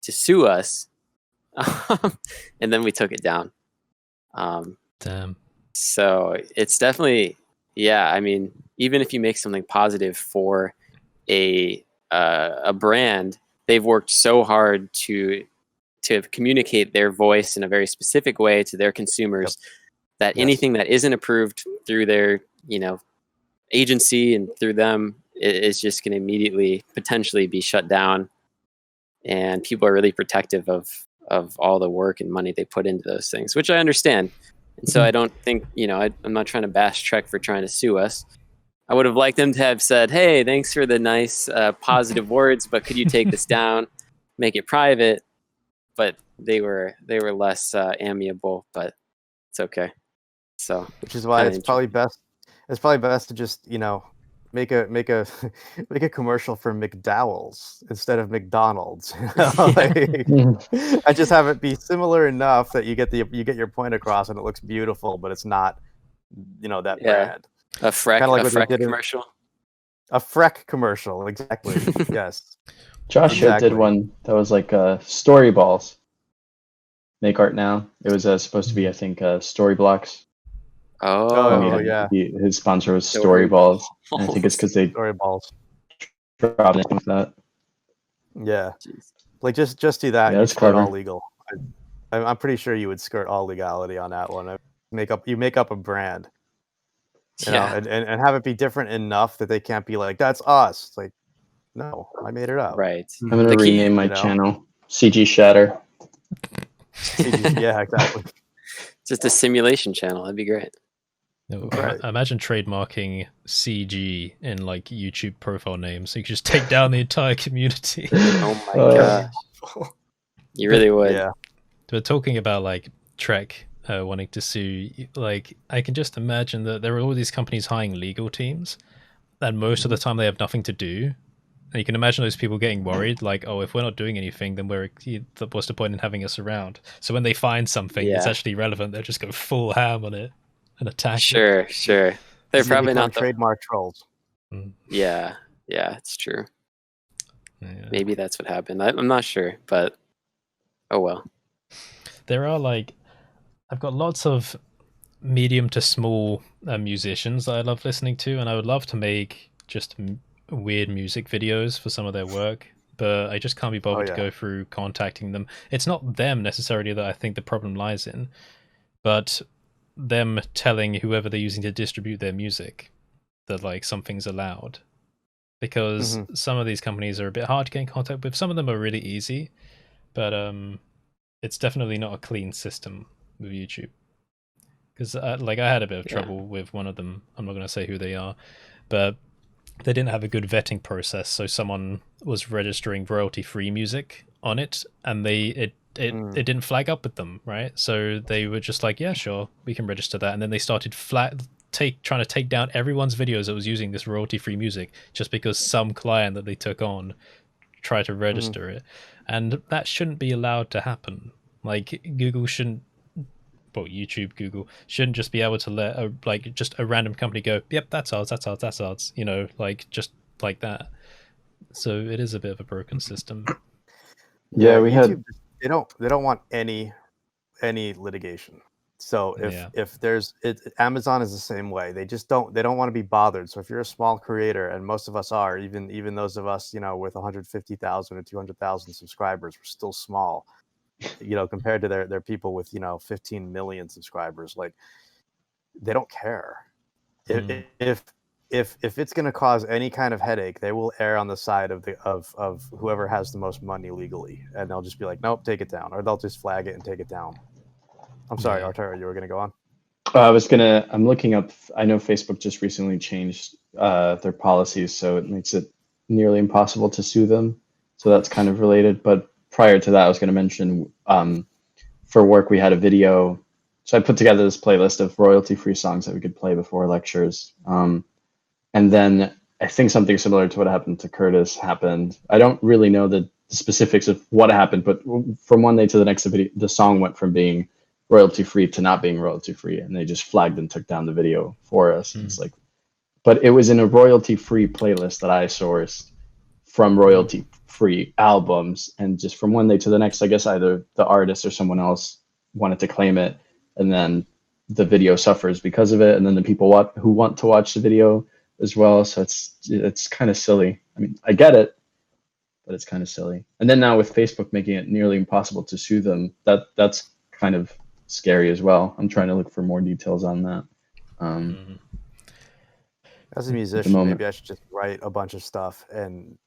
Speaker 2: to sue us, and then we took it down.
Speaker 1: Damn.
Speaker 2: So it's definitely, yeah. I mean, even if you make something positive for a brand, they've worked so hard to communicate their voice in a very specific way to their consumers, that anything that isn't approved through their, agency and through them is just going to immediately potentially be shut down. And people are really protective of all the work and money they put into those things, which I understand. And so I don't think, I'm not trying to bash Trek for trying to sue us. I would have liked them to have said, hey, thanks for the nice positive words, but could you take this down, make it private? But they were less amiable, but it's okay. So,
Speaker 3: which is why it's probably best to just, make a make a commercial for McDowell's instead of McDonald's. I just have it be similar enough that you get your point across and it looks beautiful, but it's not, that brand.
Speaker 2: A Freck, like a Freck commercial.
Speaker 3: A Freck commercial, exactly. Yes.
Speaker 4: Joshua did one that was like story balls. Make art now. It was supposed to be, I think, story blocks.
Speaker 2: Oh,
Speaker 3: yeah.
Speaker 4: His sponsor was Story Balls. And I think it's because they
Speaker 3: Story Balls
Speaker 4: dropped it with that.
Speaker 3: Yeah. Jeez. Like just do that.
Speaker 4: Yeah,
Speaker 3: and
Speaker 4: that's clever.
Speaker 3: All legal. I'm pretty sure you would skirt all legality on that one. You make up a brand. You know, and have it be different enough that they can't be like, that's us. It's like, no, I made it up.
Speaker 2: Right.
Speaker 4: I'm gonna rename my channel CG Shatter.
Speaker 3: Yeah, exactly.
Speaker 2: Just a simulation channel. That'd be great.
Speaker 1: No, right. Imagine trademarking CG in like YouTube profile names, so you could just take down the entire community.
Speaker 2: Oh my god, you really would.
Speaker 3: Yeah.
Speaker 1: But talking about like Trek wanting to sue, like I can just imagine that there are all these companies hiring legal teams, and most of the time they have nothing to do. And you can imagine those people getting worried, like, oh, if we're not doing anything, then what's the point in having us around? So when they find something that's actually relevant, they'll just go full ham on it and attack it.
Speaker 2: Sure. They're probably not
Speaker 3: trademark trolls.
Speaker 2: Yeah, it's true.
Speaker 1: Yeah.
Speaker 2: Maybe that's what happened. I'm not sure, but oh well.
Speaker 1: There are I've got lots of medium to small musicians that I love listening to, and I would love to make just weird music videos for some of their work, but I just can't be bothered to go through contacting them. It's not them necessarily that I think the problem lies in, but them telling whoever they're using to distribute their music that like something's allowed, because some of these companies are a bit hard to get in contact with. Some of them are really easy, but it's definitely not a clean system with YouTube, because I had a bit of trouble with one of them. I'm not going to say who they are, but they didn't have a good vetting process, so someone was registering royalty-free music on it, and it didn't flag up with them, right? So they were just like, yeah, sure, we can register that, and then they started trying to take down everyone's videos that was using this royalty-free music just because some client that they took on tried to register it, and that shouldn't be allowed to happen. Like Google shouldn't just be able to let just a random company go, yep, that's ours, just like that. So it is a bit of a broken system.
Speaker 4: Yeah,
Speaker 3: YouTube, they don't want any litigation. So if there's Amazon is the same way. They don't want to be bothered. So if you're a small creator, and most of us are, even those of us, with 150,000 or 200,000 subscribers, we're still small. Compared to their people with 15 million subscribers, like they don't care. If it's going to cause any kind of headache, they will err on the side of whoever has the most money legally, and they'll just be like, nope, take it down, or they'll just flag it and take it down. I'm sorry, Arturo, you were going to go on.
Speaker 4: I'm looking up. I know Facebook just recently changed their policies, so it makes it nearly impossible to sue them. So that's kind of related, but prior to that, I was going to mention for work, we had a video. So I put together this playlist of royalty-free songs that we could play before lectures. And then I think something similar to what happened to Curtis happened. I don't really know the specifics of what happened, but from one day to the next, the song went from being royalty free to not being royalty free, and they just flagged and took down the video for us. It's like, but it was in a royalty free playlist that I sourced from royalty free albums, and just from one day to the next, I guess either the artist or someone else wanted to claim it, and then the video suffers because of it, and then the people who want to watch the video as well. So it's kind of silly. I mean, I get it, but it's kind of silly. And then now with Facebook making it nearly impossible to sue them, that's kind of scary as well. I'm trying to look for more details on that.
Speaker 3: As a musician, maybe I should just write a bunch of stuff, and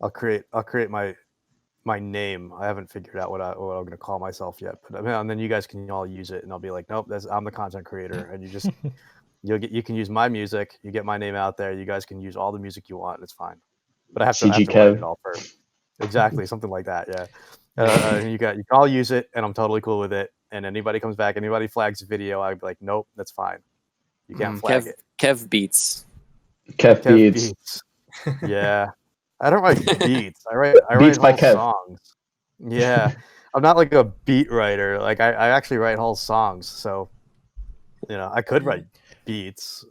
Speaker 3: I'll create my name. I haven't figured out what I'm going to call myself yet, but and then you guys can all use it, and I'll be like, nope, I'm the content creator, and you can use my music. You get my name out there. You guys can use all the music you want, and it's fine. But I have to write it all first. Exactly, something like that. Yeah. You can all use it, and I'm totally cool with it. And anybody comes back, anybody flags a video, I'd be like, nope, that's fine. You can't flag it.
Speaker 2: Kev Beats.
Speaker 4: Kev Beats.
Speaker 3: Yeah. I don't write beats. I write
Speaker 4: by
Speaker 3: whole songs. Yeah. I'm not like a beat writer. Like I actually write whole songs. So, I could write beats.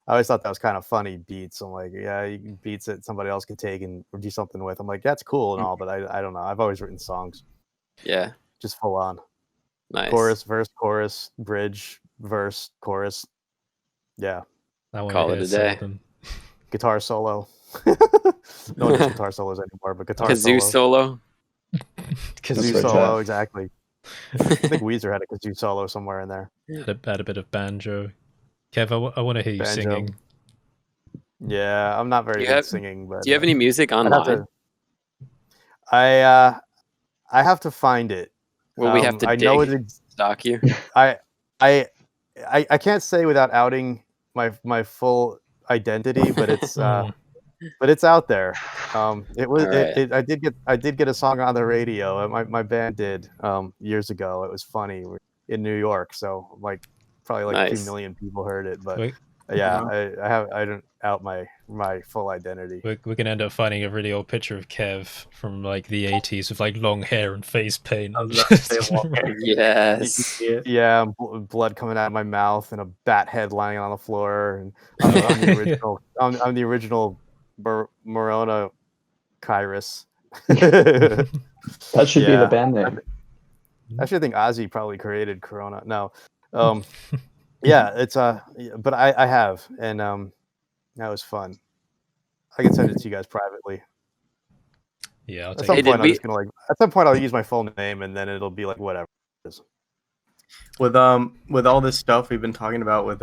Speaker 3: I always thought that was kind of funny, beats. I'm like, yeah, you can beats that somebody else could take and do something with. I'm like, that's cool and all, but I don't know. I've always written songs.
Speaker 2: Yeah.
Speaker 3: Just full on.
Speaker 2: Nice.
Speaker 3: Chorus, verse, chorus, bridge, verse, chorus. Yeah.
Speaker 2: Call it a day.
Speaker 3: Guitar solo. No one does guitar solos anymore, but guitar
Speaker 2: kazoo solo.
Speaker 3: Kazoo solo, exactly. I think Weezer had a kazoo solo somewhere in there.
Speaker 1: Add a bit of banjo. Kev, I want to hear you singing.
Speaker 3: Yeah, I'm not very good at singing. But
Speaker 2: do you have any music online?
Speaker 3: I have to find it.
Speaker 2: Well, we have to stalk you.
Speaker 3: I can't say without outing my full identity, but it's but it's out there. It was right. I did get a song on the radio. My band did years ago. It was funny. We're in New York, so probably nice. 2 million people heard it. But yeah, I don't out my full identity.
Speaker 1: We're gonna end up finding a really old picture of Kev from the 80s with long hair and face paint.
Speaker 2: Yes.
Speaker 3: Yeah, blood coming out of my mouth and a bat head lying on the floor. And I'm the original. I'm the original Morona Kyrus.
Speaker 4: That should be the band name.
Speaker 3: I should think Ozzy probably created Corona. No. Yeah, it's but I have, and that was fun. I can send it to you guys privately.
Speaker 1: Yeah,
Speaker 3: at some point I'll use my full name, and then it'll be whatever it is.
Speaker 6: With all this stuff we've been talking about with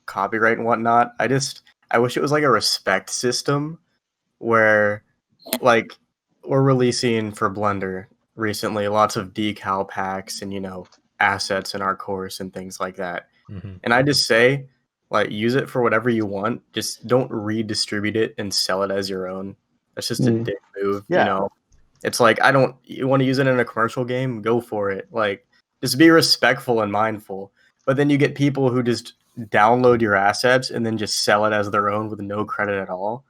Speaker 6: copyright and whatnot, I wish it was a respect system where we're releasing for Blender recently lots of decal packs and assets in our course and things like that. Mm-hmm. And I just say use it for whatever you want. Just don't redistribute it and sell it as your own. That's just a dick move.
Speaker 3: Yeah.
Speaker 6: It's you want to use it in a commercial game, go for it. Just be respectful and mindful. But then you get people who just download your assets and then just sell it as their own with no credit at all.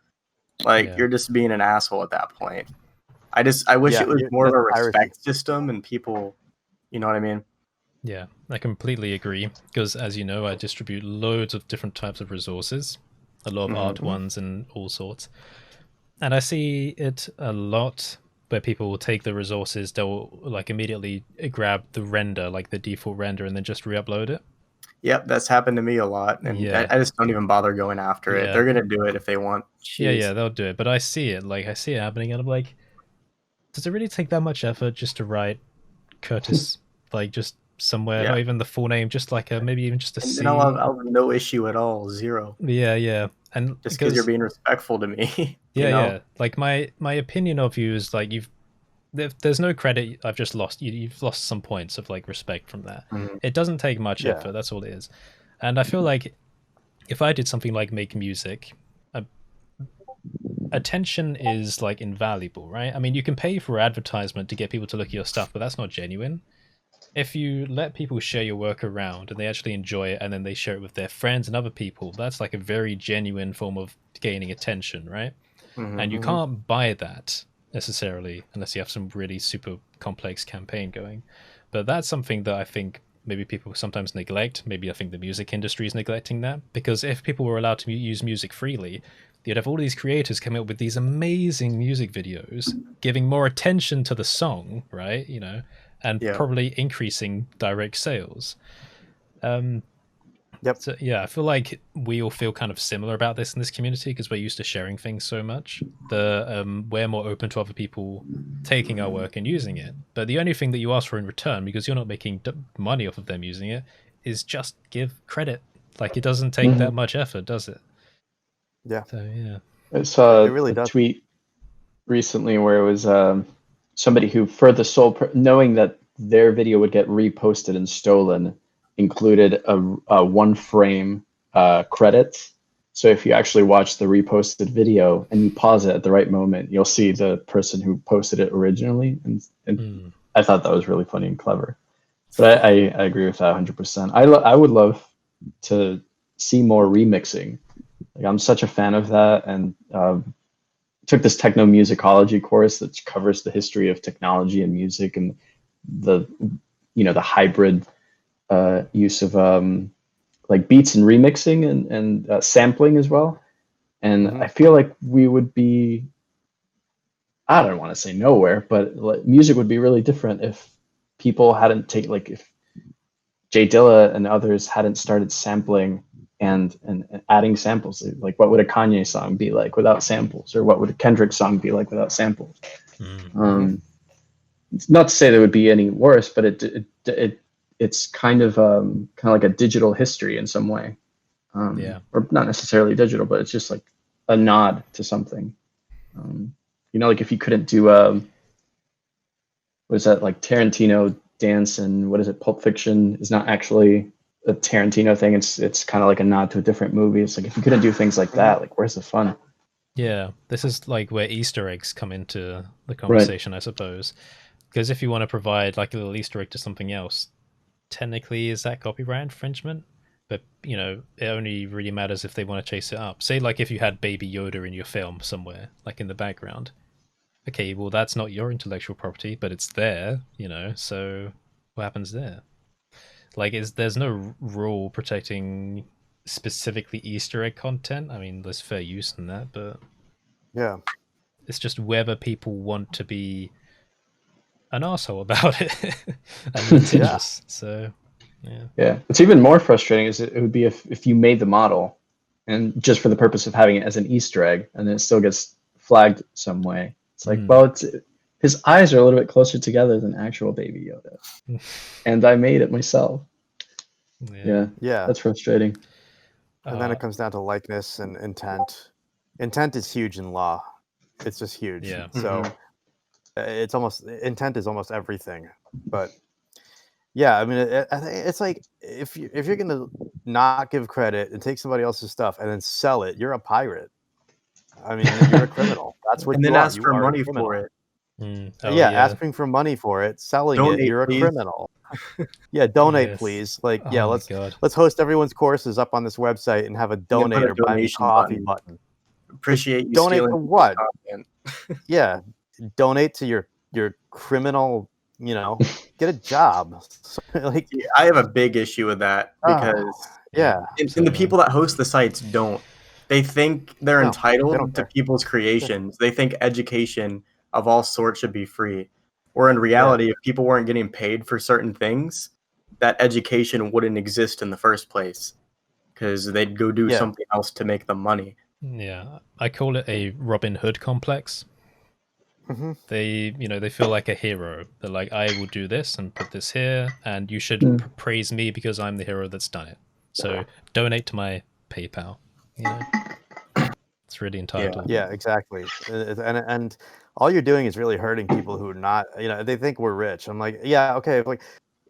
Speaker 6: You're just being an asshole at that point. I wish it was more of a respect system and people, you know what I mean?
Speaker 1: Yeah, I completely agree. Because as you know, I distribute loads of different types of resources, a lot of art ones and all sorts. And I see it a lot where people will take the resources, they'll immediately grab the render, the default render, and then just re-upload it.
Speaker 6: Yep, that's happened to me a lot, and I just don't even bother going after it. They're gonna do it if they want.
Speaker 1: Jeez. Yeah, they'll do it. But I see it, I see it happening, and I'm like, does it really take that much effort just to write Curtis, just somewhere, not even the full name, just maybe even just a C?
Speaker 6: And I'll have no issue at all, 0.
Speaker 1: Yeah, and
Speaker 6: just because you're being respectful to me.
Speaker 1: Yeah. My opinion of you is there's no credit. I've just lost. You've lost some points of respect from that. Mm-hmm. It doesn't take much effort. That's all it is. And I feel if I did something like make music, attention is invaluable, right? I mean, you can pay for advertisement to get people to look at your stuff, but that's not genuine. If you let people share your work around and they actually enjoy it, and then they share it with their friends and other people, that's a very genuine form of gaining attention, right? Mm-hmm. And you can't buy that necessarily unless you have some really super complex campaign going. But that's something that I think maybe people sometimes neglect. Maybe I think the music industry is neglecting that, because if people were allowed to use music freely, you'd have all these creators coming up with these amazing music videos, giving more attention to the song, right? And probably increasing direct sales. So yeah, I feel like we all feel kind of similar about this in this community because we're used to sharing things so much. We're more open to other people taking our work and using it. But the only thing that you ask for in return, because you're not making money off of them using it, is just give credit. Like, it doesn't take that much effort, does it?
Speaker 3: Yeah.
Speaker 1: So yeah,
Speaker 4: I saw
Speaker 3: It really does.
Speaker 4: tweet recently where it was somebody who, for the sole knowing that their video would get reposted and stolen, included a one frame credit. So if you actually watch the reposted video and you pause it at the right moment, you'll see the person who posted it originally. And I thought that was really funny and clever. But I agree with that 100%. I would love to see more remixing. Like, I'm such a fan of that, and took this technomusicology course that covers the history of technology and music and the hybrid use of like beats and remixing and sampling as well. And I feel like we would be, I don't want to say nowhere, but music would be really different if people hadn't if Jay Dilla and others hadn't started sampling and adding samples. Like, what would a Kanye song be like without samples, or what would a Kendrick song be like without samples? It's not to say that it would be any worse, but it's kind of like a digital history in some way. Or not necessarily digital, but it's just like a nod to something. Like if you couldn't do what is that, like Tarantino dance, and what is it, Pulp Fiction is not actually a Tarantino thing. It's kind of like a nod to a different movie. It's like, if you couldn't do things like that, like, where's the fun?
Speaker 1: Yeah, this is like where Easter eggs come into the conversation, right. I suppose. Because if you want to provide like a little Easter egg to something else, technically, is that copyright infringement? But, it only really matters if they want to chase it up. Say, like, if you had Baby Yoda in your film somewhere, like in the background. Okay, well, that's not your intellectual property, but it's there, so what happens there? Like, there's no rule protecting specifically Easter egg content. I mean, there's fair use in that, but
Speaker 3: yeah,
Speaker 1: it's just whether people want to be an arsehole about it and litigious. So yeah, it's
Speaker 4: even more frustrating is it would be if you made the model and just for the purpose of having it as an Easter egg, and then it still gets flagged some way. It's like, well, his eyes are a little bit closer together than actual Baby Yoda, and I made it myself. Yeah, that's frustrating.
Speaker 3: And then it comes down to likeness and intent. Intent is huge in law. It's just huge.
Speaker 1: Yeah.
Speaker 3: So intent is almost everything. But yeah, I mean, it's like if you're gonna not give credit and take somebody else's stuff and then sell it, you're a pirate. I mean, you're a criminal. That's what
Speaker 6: and
Speaker 3: you
Speaker 6: then
Speaker 3: are.
Speaker 6: ask for money for it.
Speaker 3: Asking for money for it, selling it, you're a criminal. Yeah, donate, please. Like, let's host everyone's courses up on this website and have a donate or buy me coffee button.
Speaker 6: Appreciate you.
Speaker 3: Donate to what? Yeah, donate to your criminal. Get a job. Like,
Speaker 6: I have a big issue with that because and the people that host the sites don't. They think they're entitled to people's creations. They think education of all sorts should be free. Or in reality, if people weren't getting paid for certain things, that education wouldn't exist in the first place because they'd go do something else to make the money.
Speaker 1: Yeah, I call it a Robin Hood complex. They feel like a hero. They're like, I will do this and put this here, and you should praise me because I'm the hero that's done it. So donate to my PayPal. It's really entitled.
Speaker 3: Yeah, exactly. And all you're doing is really hurting people who are not. They think we're rich. I'm like, yeah, okay. Like,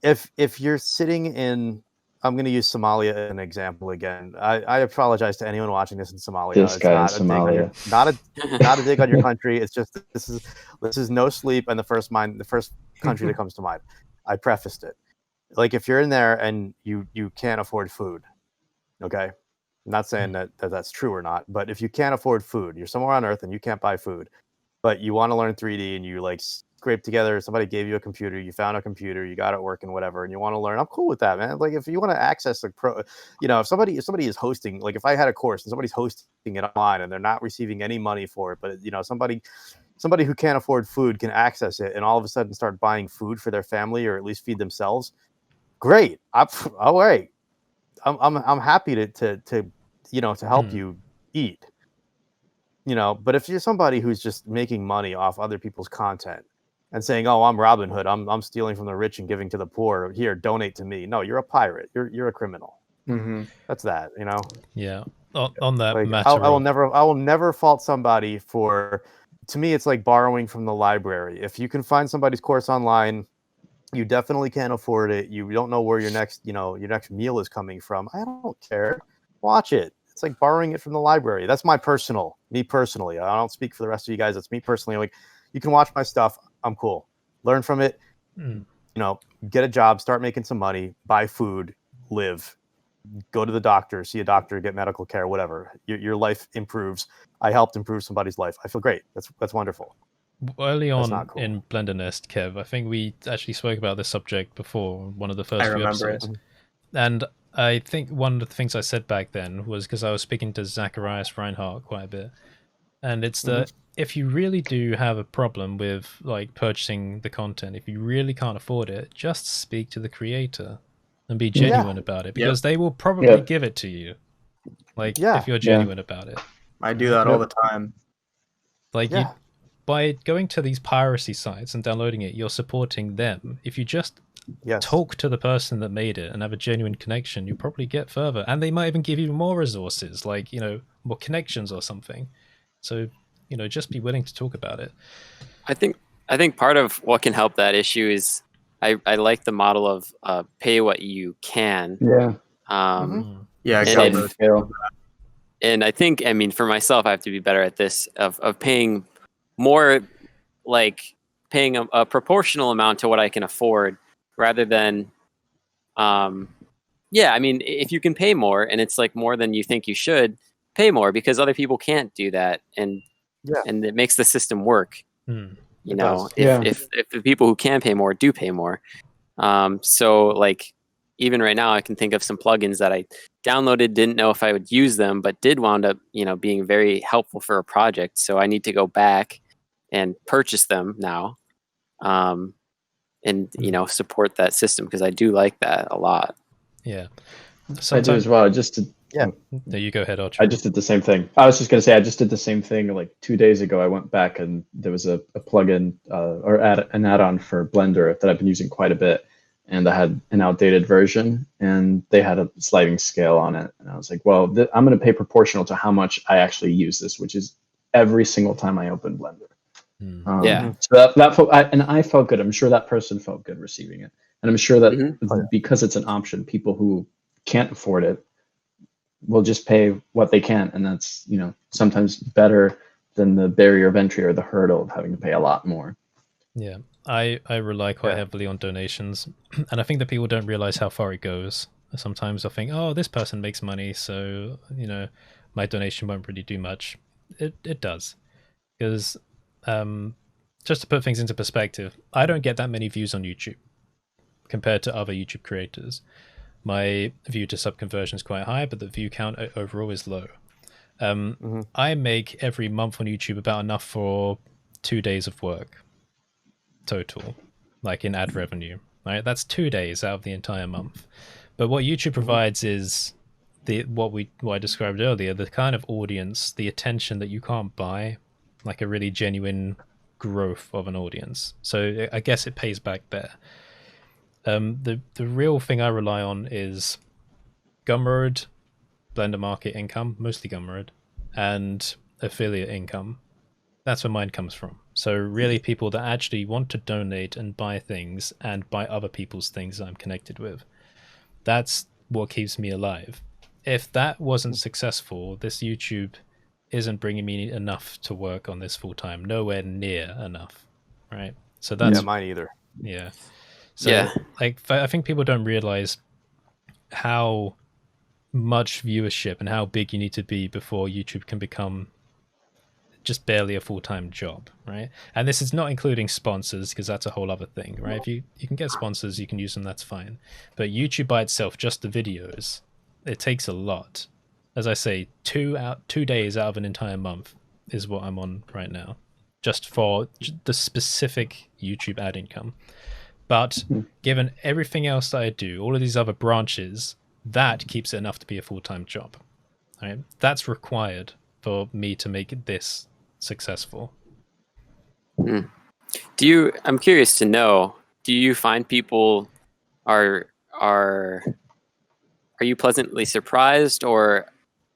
Speaker 3: if you're sitting in, I'm going to use Somalia as an example again. I apologize to anyone watching this in Somalia.
Speaker 4: This guy in Somalia.
Speaker 3: Not a dig on your country. It's just this is no sleep and the first country that comes to mind. I prefaced it. Like, if you're in there and you can't afford food, okay. I'm not saying that's true or not, but if you can't afford food, you're somewhere on Earth and you can't buy food, but you want to learn 3D and you like scraped together. Somebody gave you a computer. You found a computer. You got it working, whatever, and you want to learn. I'm cool with that, man. Like if you want to access the pro, if somebody is hosting, like if I had a course and somebody's hosting it online and they're not receiving any money for it, but somebody who can't afford food can access it and all of a sudden start buying food for their family or at least feed themselves. Great. All right. I'm happy to help you eat. But if you're somebody who's just making money off other people's content and saying, "Oh, I'm Robin Hood. I'm stealing from the rich and giving to the poor. Here, donate to me." No, you're a pirate. You're a criminal.
Speaker 6: Mm-hmm.
Speaker 3: That's that.
Speaker 1: Yeah. On that
Speaker 3: like,
Speaker 1: matter,
Speaker 3: I will never fault somebody for. To me, it's like borrowing from the library. If you can find somebody's course online, you definitely can't afford it. You don't know where your next meal is coming from. I don't care. Watch it. It's like borrowing it from the library. That's me personally. I don't speak for the rest of you guys. That's me personally. Like, you can watch my stuff. I'm cool. Learn from it. Get a job, start making some money, buy food, live, go to the doctor, see a doctor, get medical care, whatever. Your life improves. I helped improve somebody's life. I feel great. That's wonderful.
Speaker 1: Early on
Speaker 3: cool.
Speaker 1: in BlenderNest, Kev, I think we actually spoke about this subject before, one of the first few episodes. And I think one of the things I said back then was because I was speaking to Zacharias Reinhardt quite a bit. And it's that if you really do have a problem with like purchasing the content, if you really can't afford it, just speak to the creator and be genuine about it, because they will probably give it to you. Like if you're genuine about it.
Speaker 6: I do that all the time.
Speaker 1: Like by going to these piracy sites and downloading it, you're supporting them. If you just talk to the person that made it and have a genuine connection, you probably get further. And they might even give you more resources, like, more connections or something. So, just be willing to talk about it.
Speaker 2: I think part of what can help that issue is I like the model of pay what you can. And I think, for myself, I have to be better at this of paying more, like paying a proportional amount to what I can afford, rather than, if you can pay more and it's like more than you think you should, pay more, because other people can't do that, and it makes the system work. If the people who can pay more do pay more. So like, even right now, I can think of some plugins that I downloaded, didn't know if I would use them, but did wound up, being very helpful for a project. So I need to go back and purchase them now, and support that system, because I do like that a lot.
Speaker 1: Yeah,
Speaker 4: I do as well.
Speaker 1: There you go ahead, Archer.
Speaker 4: I just did the same thing. I was just going to say, I just did the same thing like 2 days ago. I went back and there was a plugin or an add-on for Blender that I've been using quite a bit. And I had an outdated version and they had a sliding scale on it. And I was like, well, I'm going to pay proportional to how much I actually use this, which is every single time I open Blender. So that felt, and I felt good. I'm sure that person felt good receiving it. And I'm sure that because it's an option, people who can't afford it will just pay what they can. And that's, sometimes better than the barrier of entry or the hurdle of having to pay a lot more.
Speaker 1: Yeah, I rely quite heavily on donations. And I think that people don't realize how far it goes. Sometimes I think, oh, this person makes money, so, my donation won't really do much. It does. Because just to put things into perspective, I don't get that many views on YouTube compared to other YouTube creators. My view to sub conversion is quite high, but the view count overall is low. I make every month on YouTube about enough for 2 days of work total, like in ad revenue. Right, that's 2 days out of the entire month. But what YouTube provides is what I described earlier, the kind of audience, the attention that you can't buy, like a really genuine growth of an audience. So I guess it pays back there. The real thing I rely on is Gumroad, Blender Market income, mostly Gumroad, and affiliate income. That's where mine comes from. So really people that actually want to donate and buy things and buy other people's things that I'm connected with. That's what keeps me alive. If that wasn't successful, this YouTube isn't bringing me enough to work on this full time. Nowhere near enough, right? So that's
Speaker 3: mine either.
Speaker 1: Yeah. So like, I think people don't realize how much viewership and how big you need to be before YouTube can become just barely a full-time job, right? And this is not including sponsors, because that's a whole other thing, right? If you can get sponsors, you can use them, that's fine. But YouTube by itself, just the videos, it takes a lot. As I say, 2 days out of an entire month is what I'm on right now, just for the specific YouTube ad income. But given everything else that I do, all of these other branches, that keeps it enough to be a full-time job. Right? That's required for me to make this successful.
Speaker 2: I'm curious to know, do you find people are you pleasantly surprised or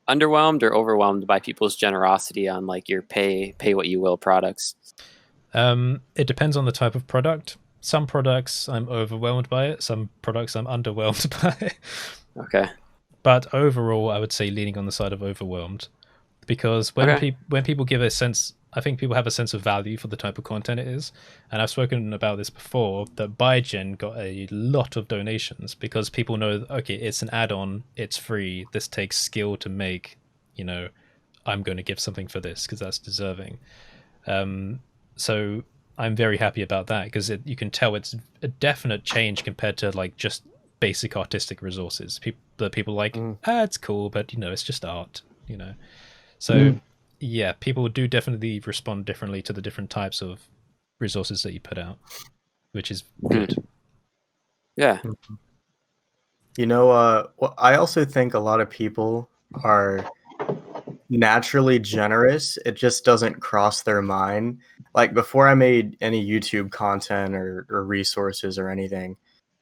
Speaker 2: underwhelmed or overwhelmed by people's generosity on like your pay what you will products?
Speaker 1: It depends on the type of product. Some products I'm overwhelmed by it. Some products I'm underwhelmed by.
Speaker 2: Okay.
Speaker 1: But overall, I would say leaning on the side of overwhelmed, because when people give a sense, I think people have a sense of value for the type of content it is. And I've spoken about this before, that BuyGen got a lot of donations because people know, okay, it's an add-on, it's free, this takes skill to make, you know, I'm going to give something for this because that's deserving. So I'm very happy about that, because you can tell it's a definite change compared to like just basic artistic resources. People like, it's cool, but you know, it's just art, you know. So yeah, people do definitely respond differently to the different types of resources that you put out, which is good.
Speaker 2: Yeah.
Speaker 6: You know, well, I also think a lot of people are naturally generous. It just doesn't cross their mind. Like before I made any YouTube content or resources or anything,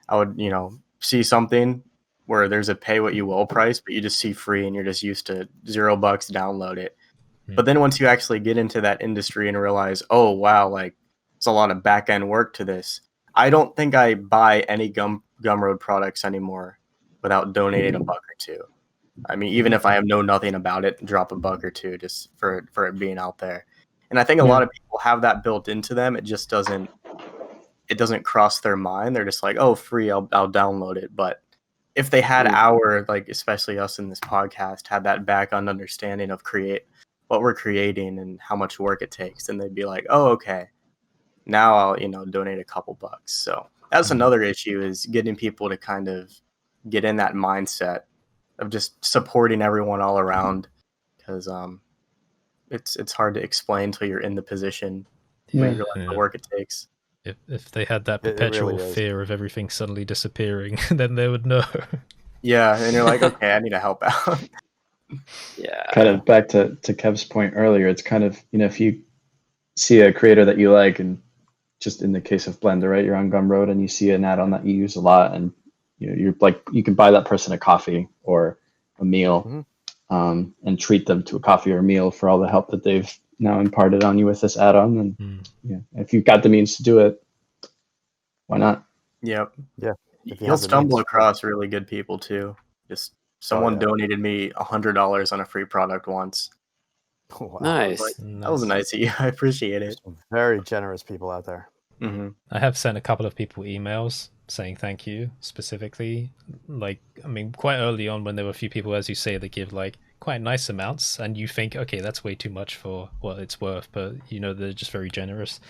Speaker 6: I would, you know, see something where there's a pay what you will price, but you just see free and you're just used to $0, download it. But then once you actually get into that industry and realize, oh wow, like it's a lot of back end work to this. I don't think I buy any Gumroad products anymore without donating $1 or $2. I mean, even if I know nothing about it, drop $1 or $2 just for it being out there. And I think a lot of people have that built into them. It just doesn't cross their mind. They're just like, oh, free, I'll download it. But if they had our, like, especially us in this podcast, had that background understanding of what we're creating and how much work it takes, then they'd be like, oh, okay, now I'll, you know, donate a couple bucks. So that's another issue, is getting people to kind of get in that mindset of just supporting everyone all around, because it's hard to explain until you're in the position, when you realize the work it takes.
Speaker 1: If they had that perpetual fear of everything suddenly disappearing, then they would know.
Speaker 6: Yeah, and you're like, okay, I need to help out.
Speaker 2: Yeah.
Speaker 4: Kind of back to Kev's point earlier, it's kind of, you know, if you see a creator that you like, and just in the case of Blender, right, you're on Gumroad and you see an add-on that you use a lot, and you know, you're like, you can buy that person a coffee or a meal, and treat them to a coffee or a meal for all the help that they've now imparted on you with this add-on. And yeah, if you've got the means to do it, why not?
Speaker 6: Yep.
Speaker 3: Yeah.
Speaker 6: You'll stumble across really good people too. Just someone donated me $100 on a free product once.
Speaker 3: Wow.
Speaker 2: Nice.
Speaker 6: That was nice of you. I appreciate it.
Speaker 3: Some very generous people out there.
Speaker 1: I have sent a couple of people emails saying thank you specifically. Like, I mean, quite early on, when there were a few people, as you say, that give like quite nice amounts, and you think, okay, that's way too much for what it's worth, but you know, they're just very generous.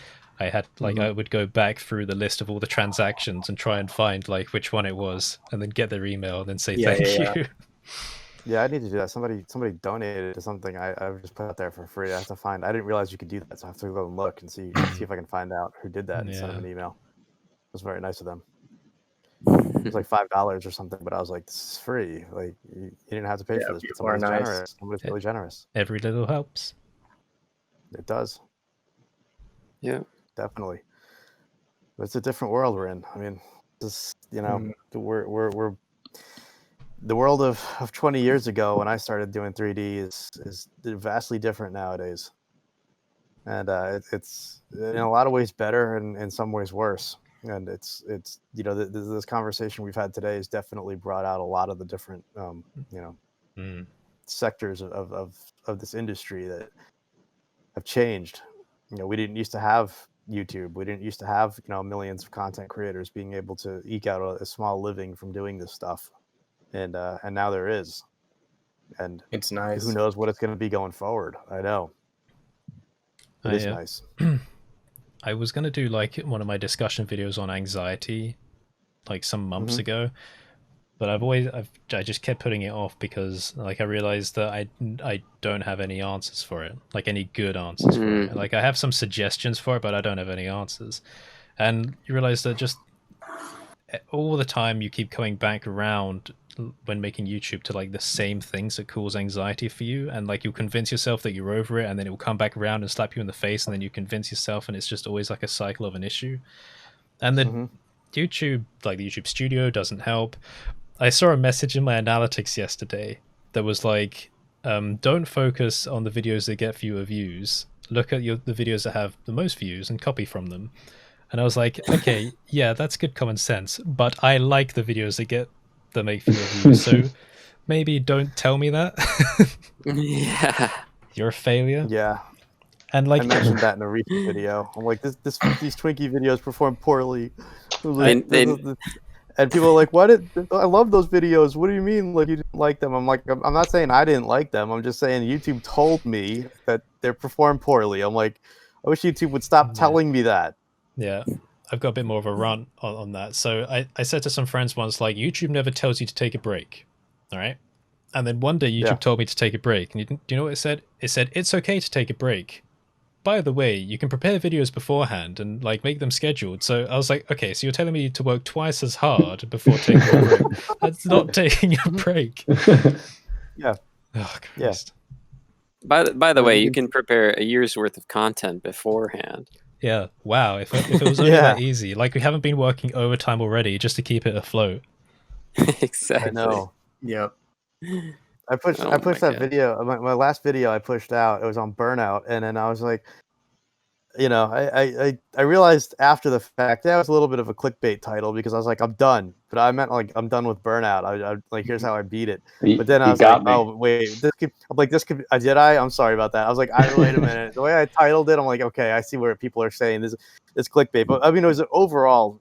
Speaker 1: I had like, I would go back through the list of all the transactions and try and find like which one it was, and then get their email and then say thank you.
Speaker 3: Yeah, I need to do that. Somebody donated to something I just put out there for free. I have to find. I didn't realize you could do that, so I have to go and look and see if I can find out who did that and send them an email. It was very nice of them. It was like $5 or something, but I was like, "This is free. Like, you didn't have to pay for this." But somebody's generous. Somebody's really generous.
Speaker 1: Every little helps.
Speaker 3: It does.
Speaker 2: Yeah,
Speaker 3: definitely. But it's a different world we're in. I mean, this, you know, we're the world of 20 years ago when I started doing 3D is vastly different nowadays, and it's in a lot of ways better and in some ways worse. And it's you know, this conversation we've had today has definitely brought out a lot of the different you know, sectors of this industry that have changed. You know, we didn't used to have YouTube. We didn't used to have, you know, millions of content creators being able to eke out a small living from doing this stuff. And now there is, and
Speaker 6: it's nice.
Speaker 3: Who knows what it's going to be going forward? I know. It is nice.
Speaker 1: I was going to do like one of my discussion videos on anxiety like some months ago, but I just kept putting it off because like I realized that I don't have any answers for it, like any good answers for it. Like I have some suggestions for it, but I don't have any answers. And you realize that just all the time you keep coming back around when making YouTube to like the same things that cause anxiety for you, and like you'll convince yourself that you're over it, and then it will come back around and slap you in the face, and then you convince yourself, and it's just always like a cycle of an issue. And then YouTube, like the YouTube Studio, doesn't help. I saw a message in my analytics yesterday that was like, don't focus on the videos that get fewer views. Look at the videos that have the most views and copy from them. And I was like, okay, yeah, that's good common sense, but I like the videos that make fewer views, so maybe don't tell me that.
Speaker 2: Yeah.
Speaker 1: You're a failure.
Speaker 3: Yeah.
Speaker 1: And like
Speaker 3: I mentioned that in a recent video. I'm like, these Twinkie videos perform poorly.
Speaker 2: And
Speaker 3: people are like, I love those videos. What do you mean like you didn't like them? I'm like, I'm not saying I didn't like them. I'm just saying YouTube told me that they perform poorly. I'm like, I wish YouTube would stop telling me that.
Speaker 1: Yeah, I've got a bit more of a rant on that. So I said to some friends once, like, YouTube never tells you to take a break, all right? And then one day YouTube told me to take a break. And do you know what it said? It said, it's okay to take a break. By the way, you can prepare videos beforehand and like make them scheduled. So I was like, okay, so you're telling me to work twice as hard before taking a break. That's not taking a break.
Speaker 3: Yeah.
Speaker 1: Oh, Christ.
Speaker 2: By the way, you can prepare a year's worth of content beforehand.
Speaker 1: Yeah. Wow. If it was only that easy. Like we haven't been working overtime already just to keep it afloat.
Speaker 2: Exactly.
Speaker 3: I know.
Speaker 6: Yep.
Speaker 3: I pushed that video. My last video I pushed out. It was on burnout, and then I was like, you know, I realized after the fact that was a little bit of a clickbait title because I was like, I'm done. But I meant like I'm done with burnout. I like here's how I beat it. But then I was like, oh wait, this could. Did I? I'm sorry about that. I was like, wait a minute. The way I titled it, I'm like, okay, I see where people are saying this clickbait. But I mean, it was an overall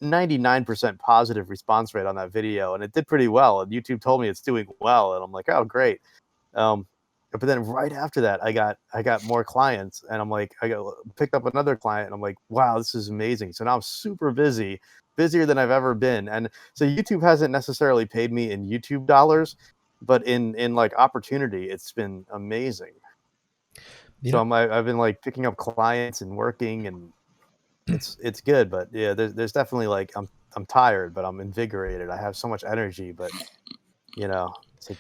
Speaker 3: 99% positive response rate on that video, and it did pretty well. And YouTube told me it's doing well, and I'm like, oh great. But then right after that, I got more clients, and I'm like, picked up another client, and I'm like, wow, this is amazing. So now I'm super busy, busier than I've ever been. And so YouTube hasn't necessarily paid me in YouTube dollars, but in like opportunity, it's been amazing. So I've been like picking up clients and working, and it's good. But yeah, there's definitely like I'm tired, but I'm invigorated. I have so much energy, but you know, it's like,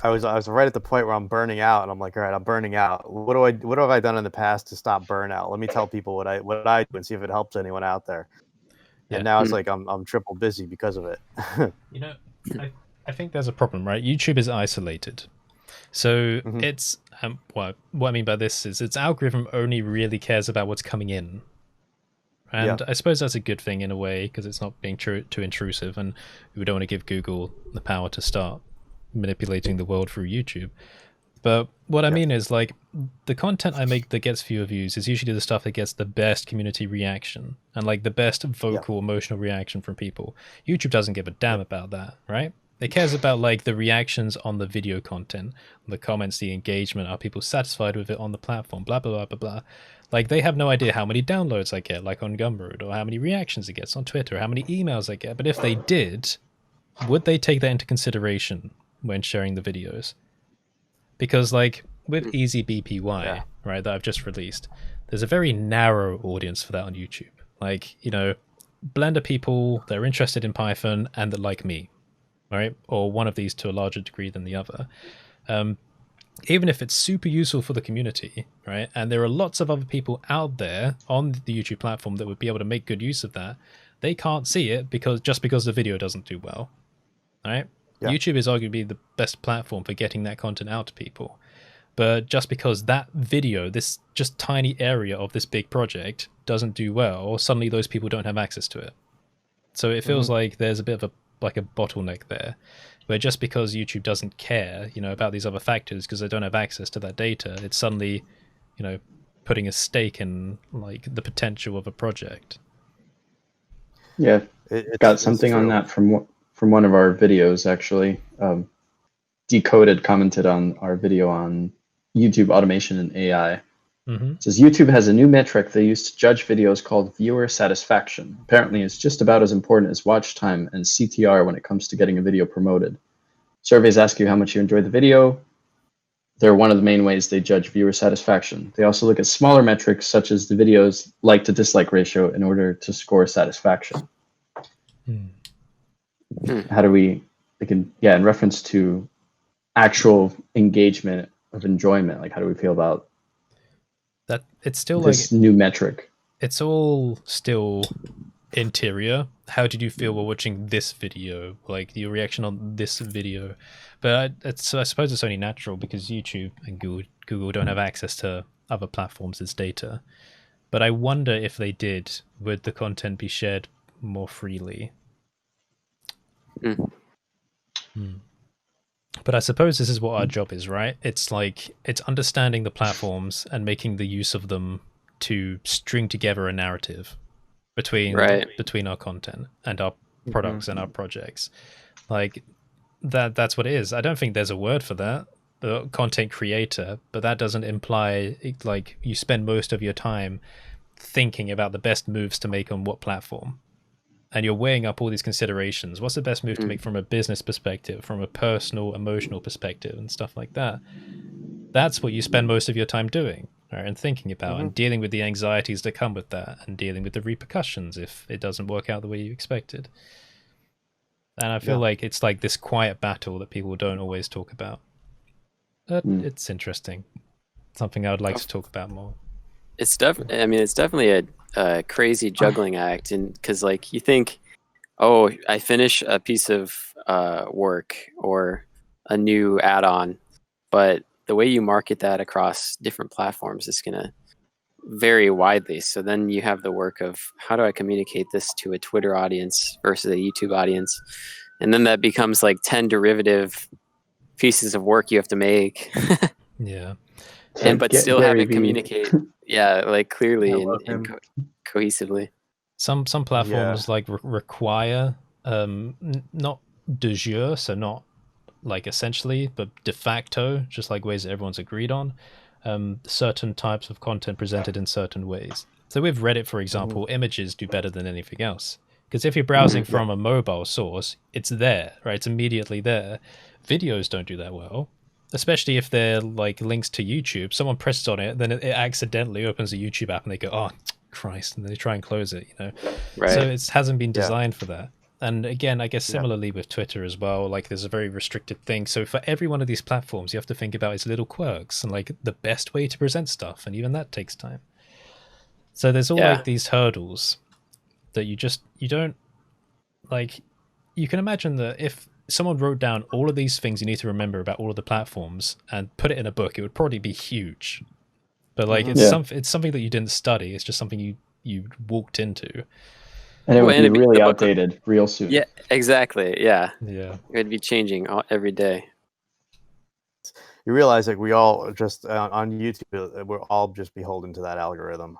Speaker 3: I was right at the point where I'm burning out, and I'm like, all right, I'm burning out. What have I done in the past to stop burnout? Let me tell people what I do and see if it helps anyone out there. Yeah. And now it's like I'm triple busy because of it.
Speaker 1: You know, I think there's a problem, right? YouTube is isolated, so it's what I mean by this is its algorithm only really cares about what's coming in. And I suppose that's a good thing in a way because it's not being too intrusive, and we don't want to give Google the power to start manipulating the world through YouTube. But what I mean is like the content I make that gets fewer views is usually the stuff that gets the best community reaction and like the best vocal emotional reaction from people. YouTube doesn't give a damn about that, right? It cares about like the reactions on the video content, the comments, the engagement, are people satisfied with it on the platform, blah blah blah blah blah. Like they have no idea how many downloads I get like on Gumroad, or how many reactions it gets on Twitter, or how many emails I get. But if they did, would they take that into consideration when sharing the videos? Because like with EasyBPY, right, that I've just released, there's a very narrow audience for that on YouTube. Like, you know, Blender people, they're interested in Python and that like me, right? Or one of these to a larger degree than the other. Even if it's super useful for the community, right? And there are lots of other people out there on the YouTube platform that would be able to make good use of that. They can't see it because the video doesn't do well, right? Yeah. YouTube is arguably the best platform for getting that content out to people. But just because that video, this just tiny area of this big project doesn't do well, suddenly those people don't have access to it. So it feels like there's a bit of a bottleneck there, where just because YouTube doesn't care, you know, about these other factors because they don't have access to that data, it's suddenly, you know, putting a stake in like the potential of a project.
Speaker 4: Yeah, got something on that from one of our videos, actually. Decoded commented on our video on YouTube automation and AI. It says YouTube has a new metric they use to judge videos called viewer satisfaction. Apparently, it's just about as important as watch time and CTR when it comes to getting a video promoted. Surveys ask you how much you enjoyed the video. They're one of the main ways they judge viewer satisfaction. They also look at smaller metrics such as the video's like to dislike ratio in order to score satisfaction. How do we, in reference to actual engagement of enjoyment, like how do we feel about
Speaker 1: that? It's still
Speaker 4: this new metric.
Speaker 1: It's all still interior. How did you feel while watching this video? Like your reaction on this video? But I suppose it's only natural because YouTube and Google don't have access to other platforms' data. But I wonder if they did, would the content be shared more freely? But I suppose this is what our job is, right? It's like it's understanding the platforms and making the use of them to string together a narrative between our content and our products and our projects. Like that's what it is. I don't think there's a word for that, the content creator, but that doesn't imply like you spend most of your time thinking about the best moves to make on what platform. And you're weighing up all these considerations. What's the best move to make from a business perspective, from a personal, emotional perspective, and stuff like that? That's what you spend most of your time doing, right, and thinking about, and dealing with the anxieties that come with that, and dealing with the repercussions if it doesn't work out the way you expected. And I feel like it's like this quiet battle that people don't always talk about. But it's interesting. Something I would like to talk about more.
Speaker 2: It's definitely a crazy juggling act, and because like you think, oh, I finish a piece of work or a new add-on, but the way you market that across different platforms is going to vary widely. So then you have the work of how do I communicate this to a Twitter audience versus a YouTube audience, and then that becomes like 10 derivative pieces of work you have to make.
Speaker 1: Yeah.
Speaker 2: But still have it communicate, like clearly and cohesively.
Speaker 1: Some platforms like require not de jure, so not like essentially, but de facto, just like ways that everyone's agreed on, certain types of content presented in certain ways. So with Reddit, for example, images do better than anything else. Because if you're browsing from a mobile source, it's there, right? It's immediately there. Videos don't do that well. Especially if they're like links to YouTube, someone presses on it, then it accidentally opens a YouTube app, and they go, "Oh, Christ!" and they try and close it.
Speaker 2: Right.
Speaker 1: So it hasn't been designed for that. And again, I guess similarly with Twitter as well, like there's a very restricted thing. So for every one of these platforms, you have to think about its little quirks and like the best way to present stuff, and even that takes time. So there's all like these hurdles that you don't like. You can imagine that if someone wrote down all of these things you need to remember about all of the platforms and put it in a book, it would probably be huge. But like it's something that you didn't study. It's just something you walked into.
Speaker 4: And it would be really outdated real soon.
Speaker 2: Yeah, exactly. Yeah.
Speaker 1: Yeah.
Speaker 2: It would be changing every day.
Speaker 3: You realize like we all just on YouTube, we're all just beholden to that algorithm.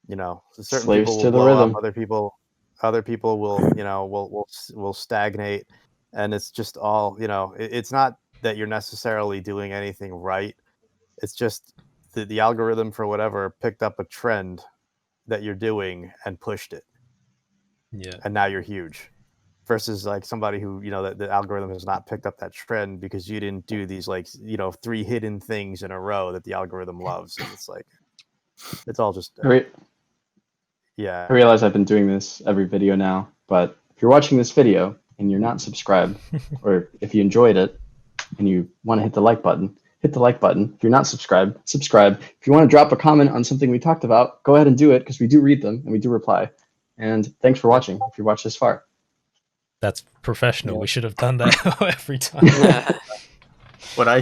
Speaker 3: Certain
Speaker 4: Slaves
Speaker 3: people
Speaker 4: to
Speaker 3: will
Speaker 4: the
Speaker 3: blow
Speaker 4: rhythm.
Speaker 3: up, other people will will stagnate. And it's just all, it's not that you're necessarily doing anything right. It's just the algorithm for whatever picked up a trend that you're doing and pushed it.
Speaker 1: Yeah.
Speaker 3: And now you're huge. Versus like somebody who, that the algorithm has not picked up that trend because you didn't do these 3 hidden things in a row that the algorithm loves. And it's like, it's all just...
Speaker 4: I realize I've been doing this every video now, but if you're watching this video and you're not subscribed, or if you enjoyed it and you want to hit the like button, hit the like button. If you're not subscribed, subscribe. If you want to drop a comment on something we talked about, go ahead and do it because we do read them and we do reply. And thanks for watching if you watched this far.
Speaker 1: That's professional. We should have done that every time.
Speaker 6: What I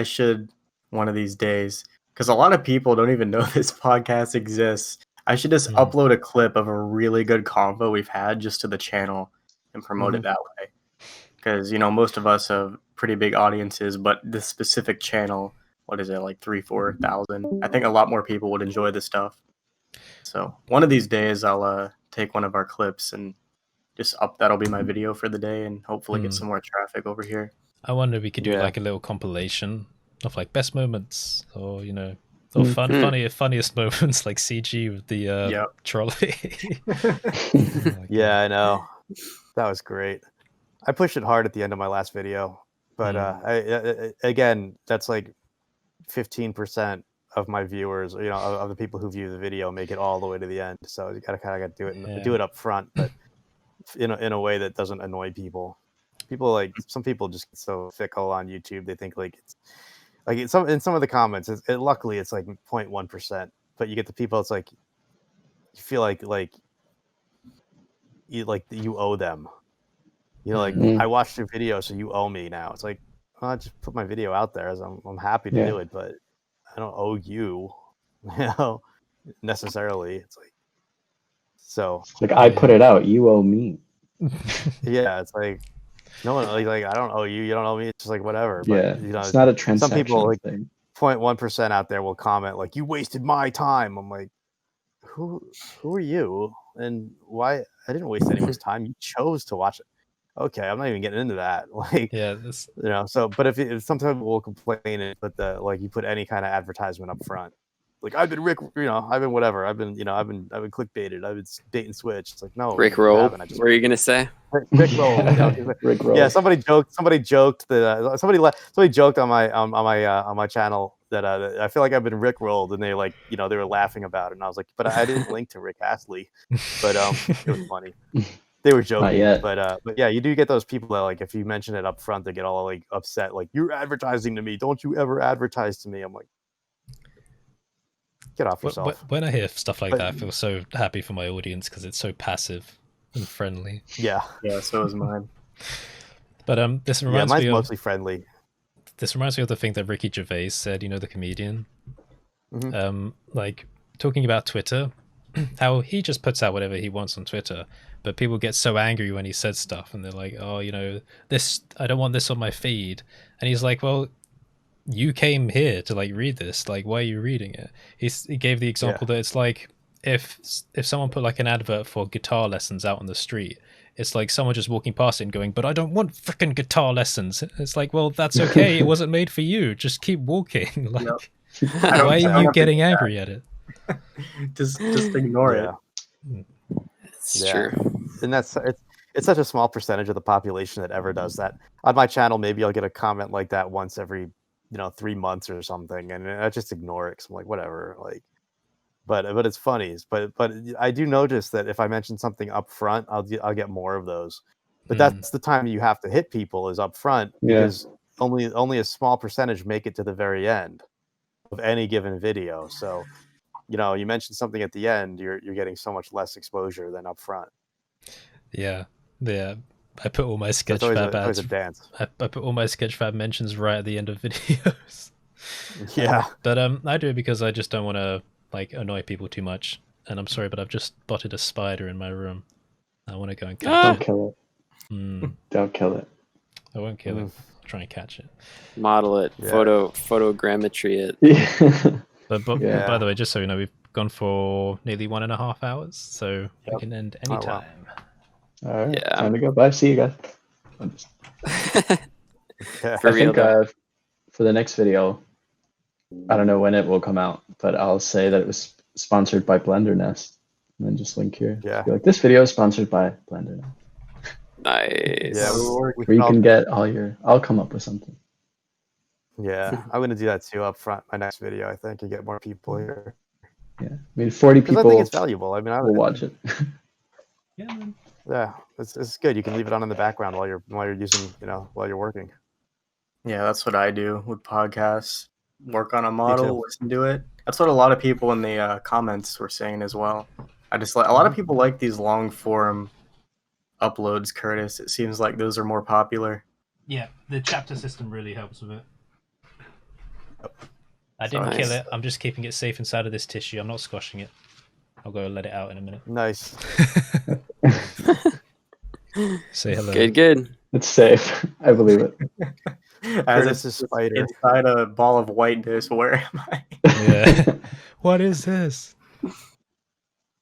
Speaker 6: should one of these days, because a lot of people don't even know this podcast exists. I should just upload a clip of a really good convo we've had just to the channel and promote it that way. Because, most of us have pretty big audiences, but this specific channel, what is it, like 3,000-4,000? I think a lot more people would enjoy this stuff. So one of these days I'll take one of our clips and just that'll be my video for the day and hopefully get some more traffic over here.
Speaker 1: I wonder if we could do like a little compilation of like best moments or, Or funniest moments like CG with the trolley.
Speaker 3: Yeah, I know. That was great. I pushed it hard at the end of my last video, but I again, that's like 15% of my viewers, of the people who view the video make it all the way to the end. So you gotta kind of do it up front, but in a way that doesn't annoy people. Some people just get so fickle on YouTube. They think like it's like in some of the comments. Luckily it's like 0.1%, but you get the people. It's like you feel like you owe them. I watched your video, so you owe me now. It's like, I just put my video out there, as I'm happy to do it, but I don't owe you, necessarily. It's like, so
Speaker 4: like I put it out, you owe me.
Speaker 3: Yeah, it's like no one like I don't owe you, you don't owe me. It's just like whatever.
Speaker 4: But, it's not a transaction.
Speaker 3: Some people like 0.1% out there will comment like, "You wasted my time." I'm like, who are you, and why? I didn't waste anyone's time. You chose to watch it. Okay, I'm not even getting into that. Like, So, but if some people will complain and put you put any kind of advertisement up front, like I've been I've been whatever, I've been clickbaited, I've been bait and switch. It's like, no,
Speaker 2: Rick roll. What are you gonna say?
Speaker 3: Rick roll.
Speaker 4: Rick roll.
Speaker 3: Yeah, somebody joked that somebody joked on my channel that I feel like I've been Rick rolled, and they they were laughing about it, and I was like, but I didn't link to Rick Astley, but it was funny. They were joking, but yeah, you do get those people that if you mention it up front, they get all upset, like, you're advertising to me. Don't you ever advertise to me? I'm like, get off yourself.
Speaker 1: When I hear stuff like that, I feel so happy for my audience because it's so passive and friendly.
Speaker 3: Yeah,
Speaker 6: so is mine.
Speaker 1: But this reminds
Speaker 3: mine's
Speaker 1: me
Speaker 3: mostly friendly.
Speaker 1: This reminds me of the thing that Ricky Gervais said. The comedian, talking about Twitter. How he just puts out whatever he wants on Twitter, but people get so angry when he says stuff, and they're like, "Oh, this, I don't want this on my feed." And he's like, "Well, you came here to read this. Why are you reading it?" He gave the example that it's like if someone put an advert for guitar lessons out on the street, it's like someone just walking past it and going, "But I don't want freaking guitar lessons." It's like, well, that's okay. It wasn't made for you. Just keep walking. Why are you getting angry at it?
Speaker 6: just ignore it.
Speaker 2: It's true.
Speaker 3: And it's such a small percentage of the population that ever does that. On my channel, maybe I'll get a comment like that once every 3 months or something, and I just ignore it because I'm like, whatever. But it's funny. But I do notice that if I mention something up front, I'll get more of those. But that's the time you have to hit people is up front, because only a small percentage make it to the very end of any given video. So you mentioned something at the end, you're getting so much less exposure than up front.
Speaker 1: Yeah. I put all my Sketchfab ads.
Speaker 3: A dance.
Speaker 1: I put all my Sketchfab mentions right at the end of videos.
Speaker 3: Yeah.
Speaker 1: But I do it because I just don't want to annoy people too much. And I'm sorry, but I've just spotted a spider in my room. I want to go and catch it.
Speaker 4: Don't kill it. Don't kill it.
Speaker 1: I won't kill it. I'll try and catch it.
Speaker 2: Model it.
Speaker 3: Yeah.
Speaker 2: Photogrammetry it.
Speaker 4: Yeah.
Speaker 1: But by the way, just so you know, we've gone for nearly 1.5 hours, so we can end any time.
Speaker 4: All right.
Speaker 2: Yeah.
Speaker 4: Time to go. Bye. See you guys.
Speaker 3: Yeah.
Speaker 2: For
Speaker 4: I
Speaker 2: real,
Speaker 4: think for the next video, I don't know when it will come out, but I'll say that it was sponsored by BlenderNest, and then just link here.
Speaker 3: Yeah.
Speaker 4: Be like, this video is sponsored by BlenderNest.
Speaker 2: Nice.
Speaker 3: Yeah,
Speaker 4: Where you can get all your. I'll come up with something.
Speaker 3: Yeah, I'm gonna do that too up front. My next video, I think, and get more people here.
Speaker 4: Yeah, I mean, 40 people.
Speaker 3: I think it's valuable. I mean, I
Speaker 4: will watch it.
Speaker 1: Yeah, man.
Speaker 3: Yeah, it's good. You can leave it on in the background while you're using, while you're working.
Speaker 6: Yeah, that's what I do with podcasts. Work on a model, listen to it. That's what a lot of people in the comments were saying as well. A lot of people like these long form uploads, Curtis. It seems like those are more popular.
Speaker 1: Yeah, the chapter system really helps with it. I didn't kill it. I'm just keeping it safe inside of this tissue. I'm not squashing it. I'll go let it out in a minute.
Speaker 3: Nice.
Speaker 1: Say hello.
Speaker 2: Good.
Speaker 4: It's safe. I believe it.
Speaker 6: As it's inside a ball of whiteness, where am I?
Speaker 1: Yeah. What is this?